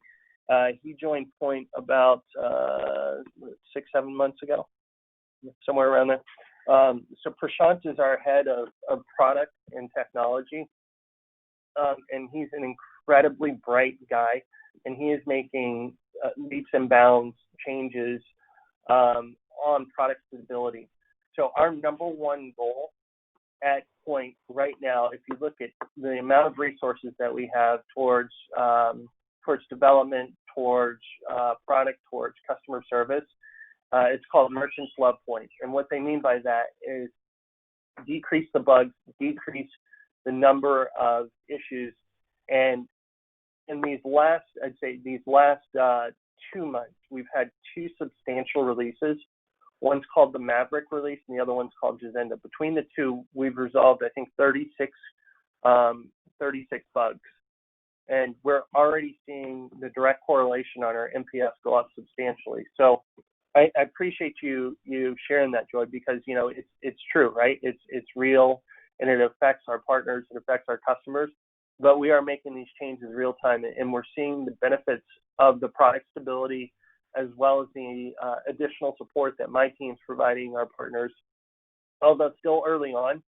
he joined Poynt about 6-7 months ago, somewhere around there. So Prashant is our head of product and technology, and he's an incredibly bright guy, and he is making leaps and bounds changes on product stability. So our number one goal at Poynt right now, if you look at the amount of resources that we have towards development, towards product, towards customer service, it's called Merchants Love Poynt. And what they mean by that is decrease the bugs, decrease the number of issues. And in these last 2 months, we've had 2 substantial releases. One's called the Maverick release, and the other one's called Jazenda. Between the two, we've resolved, I think, 36 bugs. And we're already seeing the direct correlation on our NPS go up substantially. So I appreciate you sharing that, Joy, because, it's true, right? It's real, and it affects our partners, it affects our customers. But we are making these changes real time, and we're seeing the benefits of the product stability as well as the additional support that my team's providing our partners. Although still early on,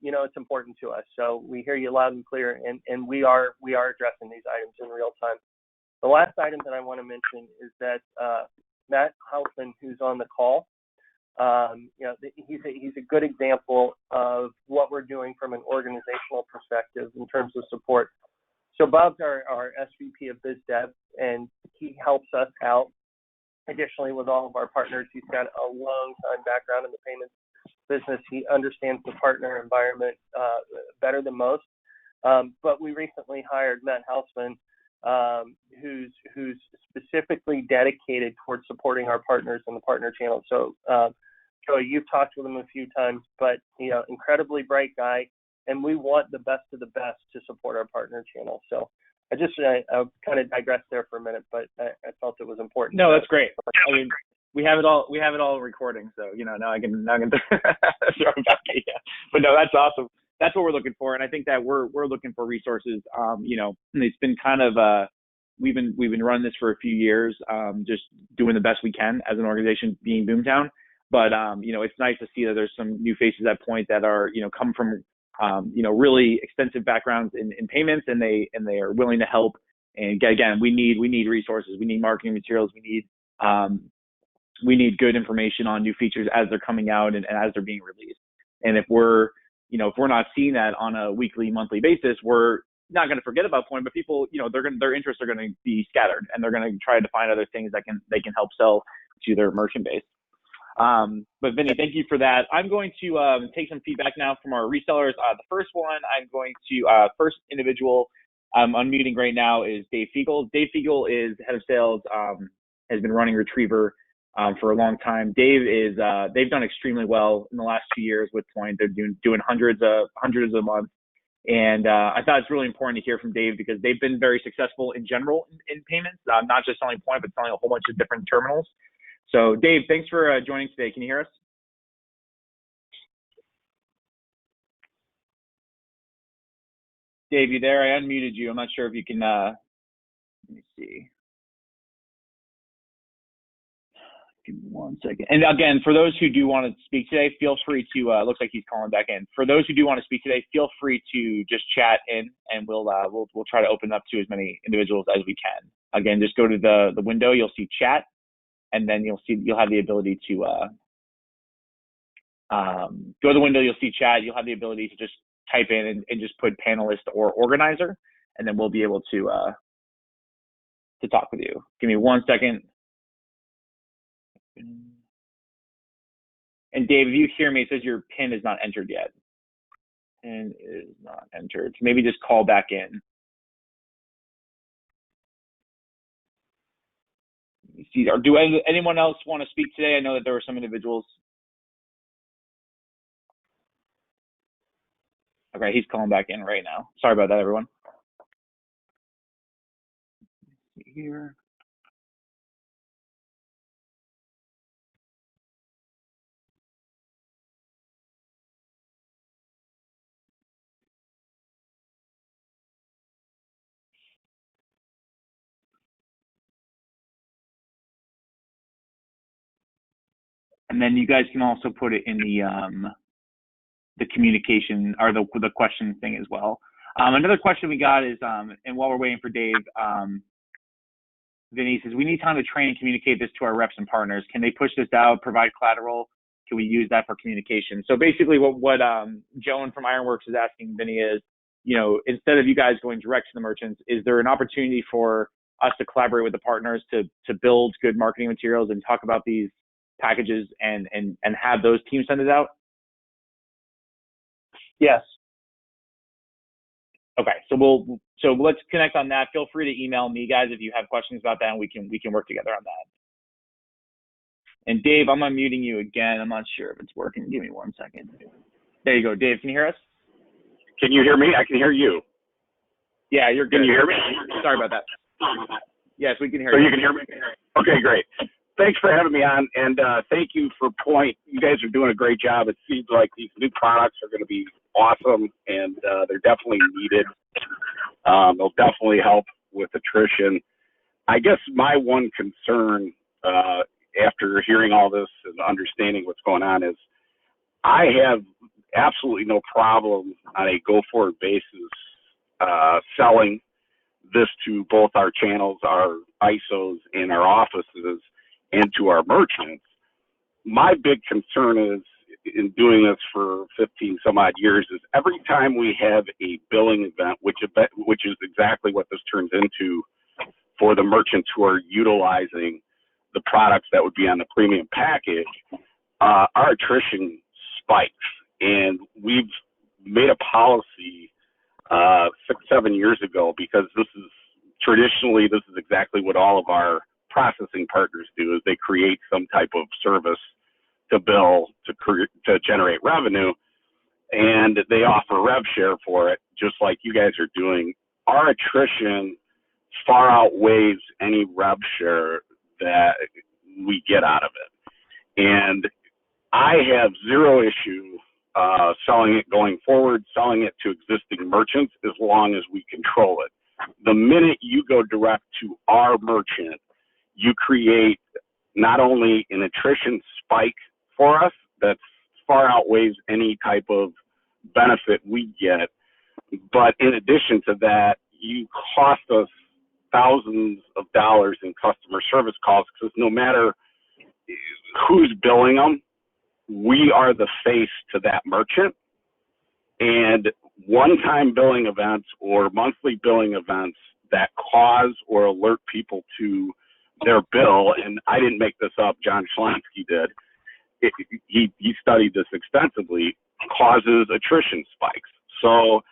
it's important to us. So we hear you loud and clear, and we are addressing these items in real time. The last item that I want to mention is that Matt Hausman, who's on the call, he's a good example of what we're doing from an organizational perspective in terms of support. So Bob's our SVP of Biz Dev, and he helps us out additionally with all of our partners. He's got a long time background in the payments business. He understands the partner environment better than most. But we recently hired Matt Hausman, who's specifically dedicated towards supporting our partners in the partner channel. So, Joey, you've talked with him a few times, but incredibly bright guy, and we want the best of the best to support our partner channel. So I kind of digressed there for a minute, but I felt it was important. No, that's great. I mean, we have it all recording, so now I can throw it back at you. But no, that's awesome. That's what we're looking for, and I think that we're looking for resources. It's been kind of we've been running this for a few years, just doing the best we can as an organization, being Boomtown. But it's nice to see that there's some new faces at Poynt that are come from really extensive backgrounds in payments, and they are willing to help. And again, we need resources. We need marketing materials. We need good information on new features as they're coming out and as they're being released. And if we're not seeing that on a weekly, monthly basis, we're not going to forget about Poynt, but people, their interests are going to be scattered, and they're going to try to find other things that they can help sell to their merchant base. But Vinny, thank you for that. I'm going to take some feedback now from our resellers. The first one, I'm going to first individual I'm unmuting right now is Dave Fiegel. Dave Fiegel is head of sales, has been running Retriever for a long time. They've done extremely well in the last 2 years with Poynt. They're doing hundreds a month. And I thought it's really important to hear from Dave because they've been very successful in general in payments, not just selling Poynt, but selling a whole bunch of different terminals. So Dave, thanks for joining today. Can you hear us? Dave, you there? I unmuted you. I'm not sure if you can, let me see. Give me 1 second. And again, for those who do want to speak today, feel free to, looks like he's calling back in. For those who do want to speak today, feel free to just chat in, and we'll try to open up to as many individuals as we can. Again, just go to the window, you'll see chat, and then you'll have the ability to, go to the window, you'll see chat, you'll have the ability to just type in and just put panelist or organizer, and then we'll be able to talk with you. Give me 1 second. And Dave, if you hear me, it says your PIN is not entered yet. PIN is not entered. So maybe just call back in. See, or do anyone else want to speak today? I know that there were some individuals. Okay, he's calling back in right now. Sorry about that, everyone. Here. And then you guys can also put it in the communication or the question thing as well. Another question we got is, and while we're waiting for Dave, Vinny says, we need time to train and communicate this to our reps and partners. Can they push this out, provide collateral? Can we use that for communication? So basically what Joan from Ironworks is asking Vinny is, instead of you guys going direct to the merchants, is there an opportunity for us to collaborate with the partners to build good marketing materials and talk about these packages and have those teams send it out? Yes. Okay, so let's connect on that. Feel free to email me, guys, if you have questions about that, and we can work together on that. And Dave, I'm unmuting you again. I'm not sure if it's working. Give me 1 second. There you go, Dave. Can you hear us? Can you hear me? I can hear you. Yeah, you're good. Can you hear me? Sorry about that. Yes, we can hear you. So you can hear me? Okay, great. Thanks for having me on, and thank you for Poynt. You guys are doing a great job. It seems like these new products are going to be awesome, and they're definitely needed. They'll definitely help with attrition. I guess my one concern after hearing all this and understanding what's going on is I have absolutely no problem on a go-forward basis selling this to both our channels, our ISOs, and our offices, and to our merchants. My big concern is, in doing this for 15 some odd years, is every time we have a billing event, which is exactly what this turns into for the merchants who are utilizing the products that would be on the premium package, our attrition spikes. And we've made a policy 6-7 years ago, because this is exactly what all of our processing partners do, is they create some type of service to bill to generate revenue, and they offer rev share for it, just like you guys are doing. Our attrition far outweighs any rev share that we get out of it, and I have zero issue selling it going forward, selling it to existing merchants, as long as we control it. The minute you go direct to our merchant, you create not only an attrition spike for us that far outweighs any type of benefit we get, but in addition to that, you cost us thousands of dollars in customer service calls, because no matter who's billing them, we are the face to that merchant. And one-time billing events or monthly billing events that cause or alert people to their bill, and I didn't make this up, John Schlonsky did, he studied this extensively, causes attrition spikes. So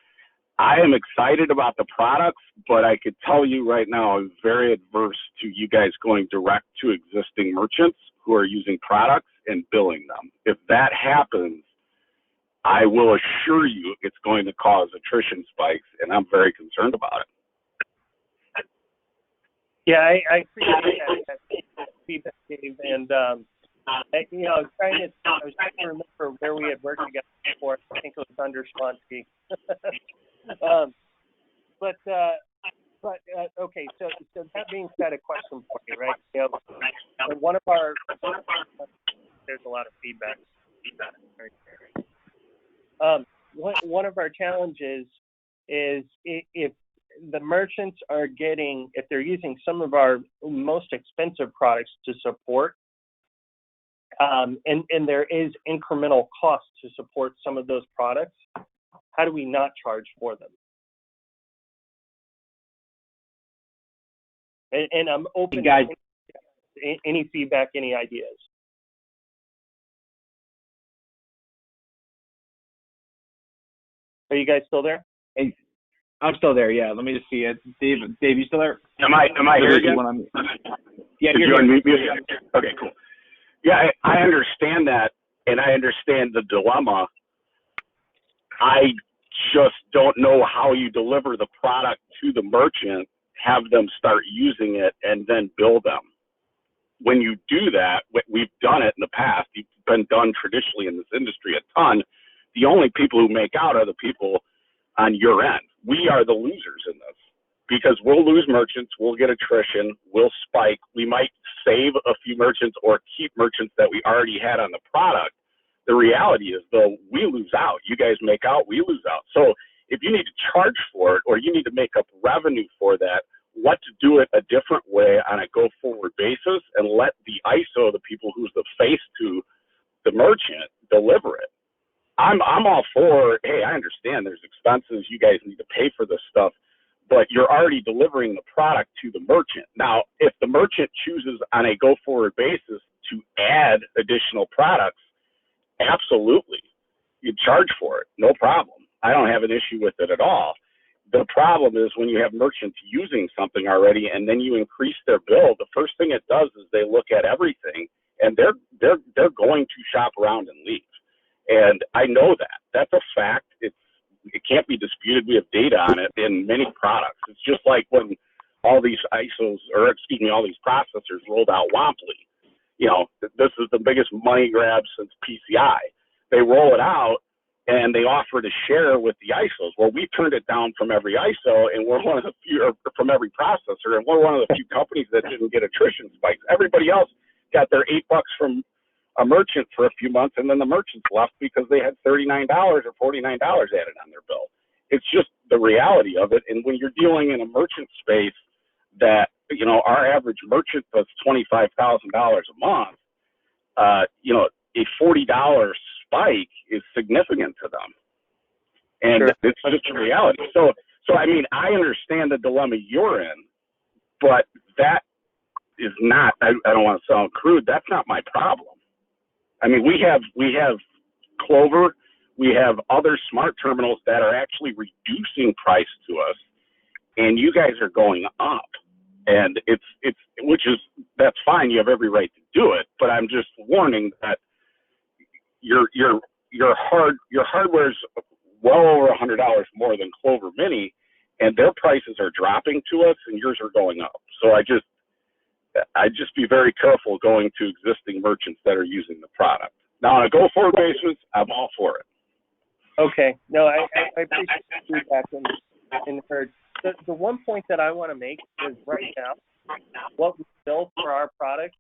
I am excited about the products, but I could tell you right now, I'm very adverse to you guys going direct to existing merchants who are using products and billing them. If that happens, I will assure you it's going to cause attrition spikes, and I'm very concerned about it. Yeah, I appreciate that feedback, Dave. And I was trying to remember where we had worked together before. I think it was under Schlonsky. Okay. So that being said, a question for you, right? One of our there's a lot of feedback. One of our challenges is if the merchants are if they're using some of our most expensive products to support, and there is incremental cost to support some of those products, how do we not charge for them? And I'm open guys, to any feedback, any ideas. Are you guys still there? Hey, I'm still there. Yeah, let me just see it. Dave, you still there? Am I here again? Yeah, Did you're you here. unmute me? Okay, cool. Yeah, I understand that, and I understand the dilemma. I just don't know how you deliver the product to the merchant, have them start using it, and then bill them. When you do that, we've done it in the past. It's been done traditionally in this industry a ton. The only people who make out are the people on your end. We are the losers in this because we'll lose merchants, we'll get attrition, we'll spike. We might save a few merchants or keep merchants that we already had on the product. The reality is, though, we lose out. You guys make out, we lose out. So if you need to charge for it or you need to make up revenue for that, what to do it a different way on a go-forward basis and let the ISO, the people who's the face to the merchant, deliver it. I'm all for, hey, I understand there's expenses. You guys need to pay for this stuff, but you're already delivering the product to the merchant. Now, if the merchant chooses on a go-forward basis to add additional products, absolutely. You charge for it, no problem. I don't have an issue with it at all. The problem is when you have merchants using something already and then you increase their bill, the first thing it does is they look at everything and they're going to shop around and leave. And I know that. That's a fact. It can't be disputed. We have data on it in many products. It's just like when all these ISOs, all these processors rolled out Womply. You know, this is the biggest money grab since PCI. They roll it out and they offer to share with the ISOs. Well, we turned it down from every ISO, and we're one of the few, or from every processor, and we're one of the few companies that didn't get attrition spikes. Everybody else got their $8 from a merchant for a few months, and then the merchants left because they had $39 or $49 added on their bill. It's just the reality of it. And when you're dealing in a merchant space that, you know, our average merchant does $25,000 a month, you know, a $40 spike is significant to them. And sure, it's just a reality. So I mean, I understand the dilemma you're in, but that is not, I don't want to sound crude, that's not my problem. I mean, we have Clover, we have other smart terminals that are actually reducing price to us, and you guys are going up. And that's fine. You have every right to do it, but I'm just warning that your hardware's well over $100 more than Clover Mini, and their prices are dropping to us, and yours are going up. So I just be very careful going to existing merchants that are using the product. Now, on a go-forward basis, I'm all for it. Okay. No, I appreciate the feedback and heard. The one point that I want to make is right now, what we built for our product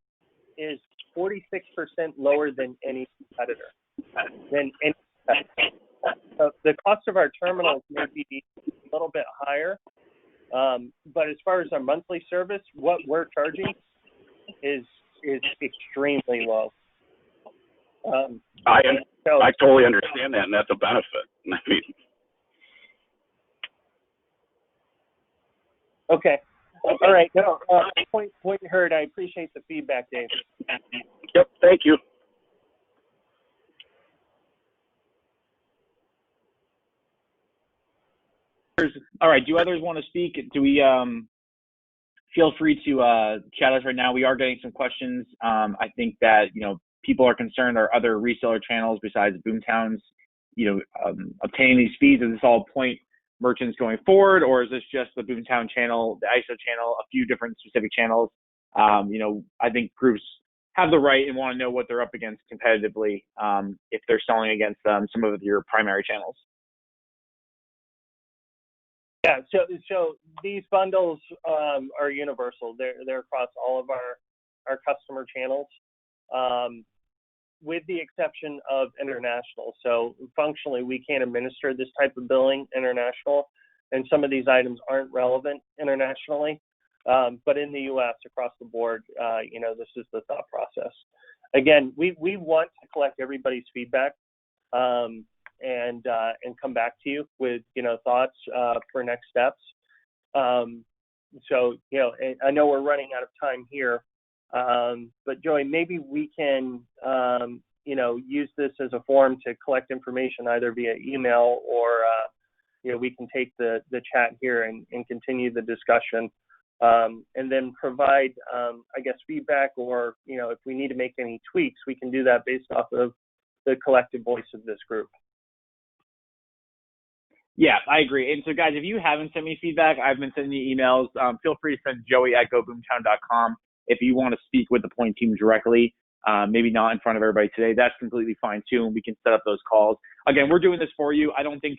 is 46% lower than any competitor. So the cost of our terminals may be a little bit higher, but as far as our monthly service, what we're charging is extremely low. I totally understand that, and that's a benefit. I mean, okay. All right. No, point heard. I appreciate the feedback, Dave. Yep. Thank you. All right. Do others want to speak? Do we feel free to chat us right now? We are getting some questions. I think that, you know, people are concerned are other reseller channels besides Boomtown's, you know, obtaining these fees. Is this all Poynt merchants going forward, or is this just the Boomtown channel, the ISO channel, a few different specific channels? You know, I think groups have the right and want to know what they're up against competitively if they're selling against some of your primary channels. Yeah, so these bundles are universal. They're across all of our customer channels, with the exception of international. So functionally, we can't administer this type of billing international, and some of these items aren't relevant internationally. But in the U.S., across the board, you know, this is the thought process. Again, we want to collect everybody's feedback, and come back to you with, thoughts for next steps. So, I know we're running out of time here, but Joey, maybe we can, use this as a forum to collect information either via email or, we can take the chat here and continue the discussion, and then provide, feedback, or, if we need to make any tweaks, we can do that based off of the collective voice of this group. Yeah, I agree. And so, guys, if you haven't sent me feedback, I've been sending you emails. Feel free to send joey@goboomtown.com if you want to speak with the Poynt team directly. Maybe not in front of everybody today. That's completely fine, too, and we can set up those calls. Again, we're doing this for you. I don't think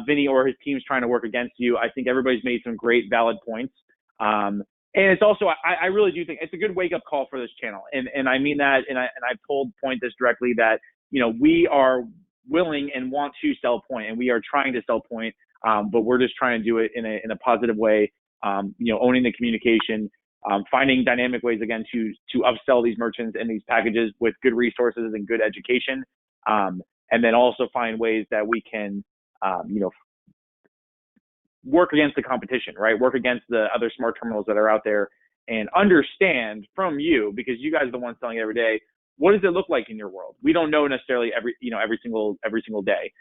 Vinny or his team's trying to work against you. I think everybody's made some great, valid points. And it's also, I really do think it's a good wake-up call for this channel. And I mean that, and I've told Poynt this directly, that, we are willing and want to sell Poynt, and we are trying to sell Poynt, but we're just trying to do it in a positive way, owning the communication, finding dynamic ways, again, to upsell these merchants and these packages with good resources and good education, and then also find ways that we can, work against the competition, right? Work against the other smart terminals that are out there, and understand from you, because you guys are the ones selling every day, what does it look like in your world? We don't know necessarily every single day.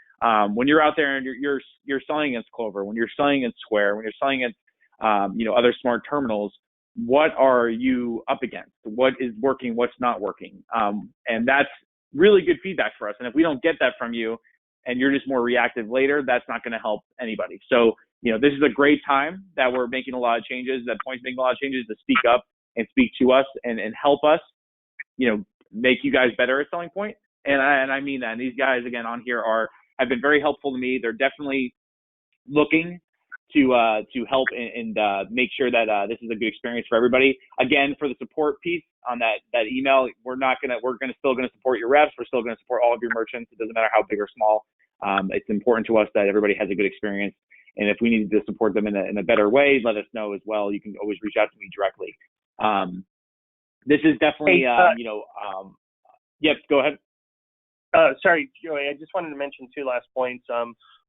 When you're out there and you're selling against Clover, when you're selling against Square, when you're selling against other smart terminals, what are you up against? What is working? What's not working? And that's really good feedback for us. And if we don't get that from you, and you're just more reactive later, that's not going to help anybody. So, this is a great time that we're making a lot of changes, that Poynt's making a lot of changes, to speak up and speak to us and help us, make you guys better at selling Poynt. And I mean that. And these guys, again, on here have been very helpful to me. They're definitely looking to help and make sure that this is a good experience for everybody. Again, for the support piece on that email, we're still gonna support your reps. We're still gonna support all of your merchants. It doesn't matter how big or small. It's important to us that everybody has a good experience. And if we need to support them in a better way, let us know as well. You can always reach out to me directly. This is definitely, yep, go ahead. Sorry, Joey, I just wanted to mention two last points.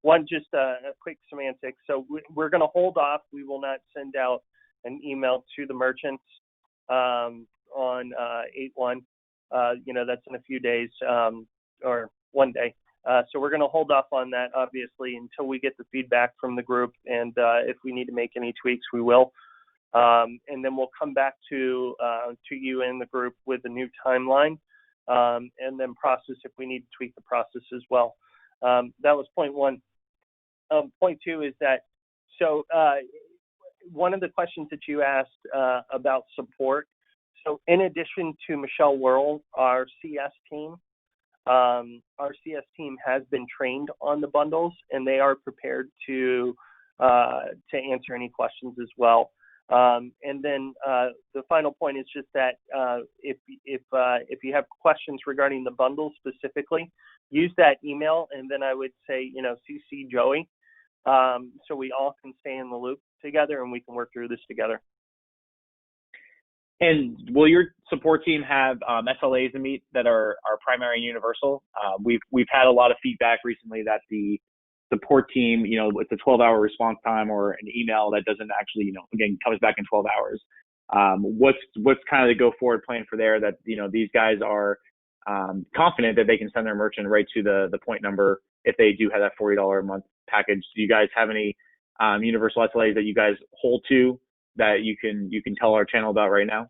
One, just a quick semantics. So we're going to hold off. We will not send out an email to the merchants on 8/1. That's in a few days, or one day. So we're going to hold off on that, obviously, until we get the feedback from the group. And if we need to make any tweaks, we will. And then we'll come back to you and the group with a new timeline, and then process if we need to tweak the process as well. That was point one. Point two is that, so one of the questions that you asked about support. So in addition to Michelle Worrell, our CS team has been trained on the bundles, and they are prepared to answer any questions as well. And then the final point is just that if you have questions regarding the bundle specifically, use that email, and then I would say, CC Joey, so we all can stay in the loop together and we can work through this together. And will your support team have SLAs to meet that are primary and universal? We've had a lot of feedback recently that the support team, it's a 12-hour response time or an email that doesn't actually, again, comes back in 12 hours. What's kind of the go forward plan for there, that, these guys are confident that they can send their merchant right to the Poynt number if they do have that $40 a month package? Do you guys have any universal SLAs that you guys hold to that you can tell our channel about right now?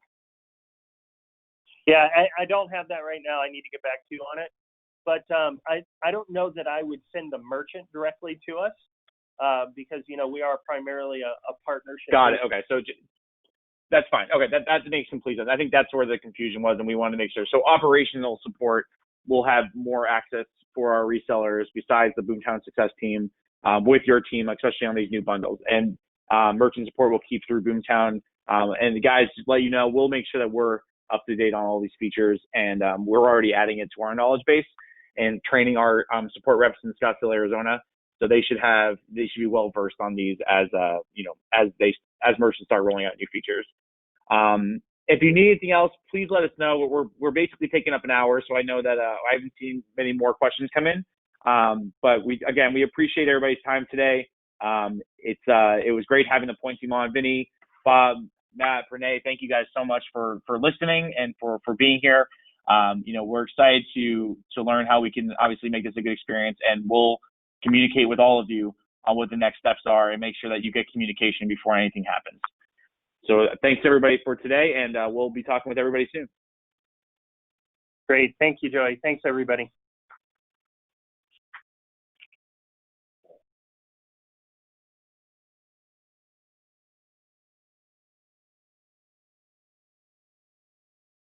Yeah, I don't have that right now. I need to get back to you on it. But I don't know that I would send the merchant directly to us because, we are primarily a partnership. Got it. Okay. So that's fine. Okay. That makes complete sense. I think that's where the confusion was, and we want to make sure. So operational support will have more access for our resellers besides the Boomtown Success team with your team, especially on these new bundles. And merchant support will keep through Boomtown. And the guys, just let you know, we'll make sure that we're up to date on all these features, and we're already adding it to our knowledge base and training our support reps in Scottsdale, Arizona. So they should be well versed on these as merchants start rolling out new features. If you need anything else, please let us know. We're basically taking up an hour, so I know that I haven't seen many more questions come in. But we appreciate everybody's time today. It was great having the Poynt team on. Vinny, Bob, Matt, Renee, thank you guys so much for listening and for being here. We're excited to learn how we can obviously make this a good experience, and we'll communicate with all of you on what the next steps are and make sure that you get communication before anything happens. So thanks everybody for today, and we'll be talking with everybody soon. Great. Thank you, Joey. Thanks, everybody.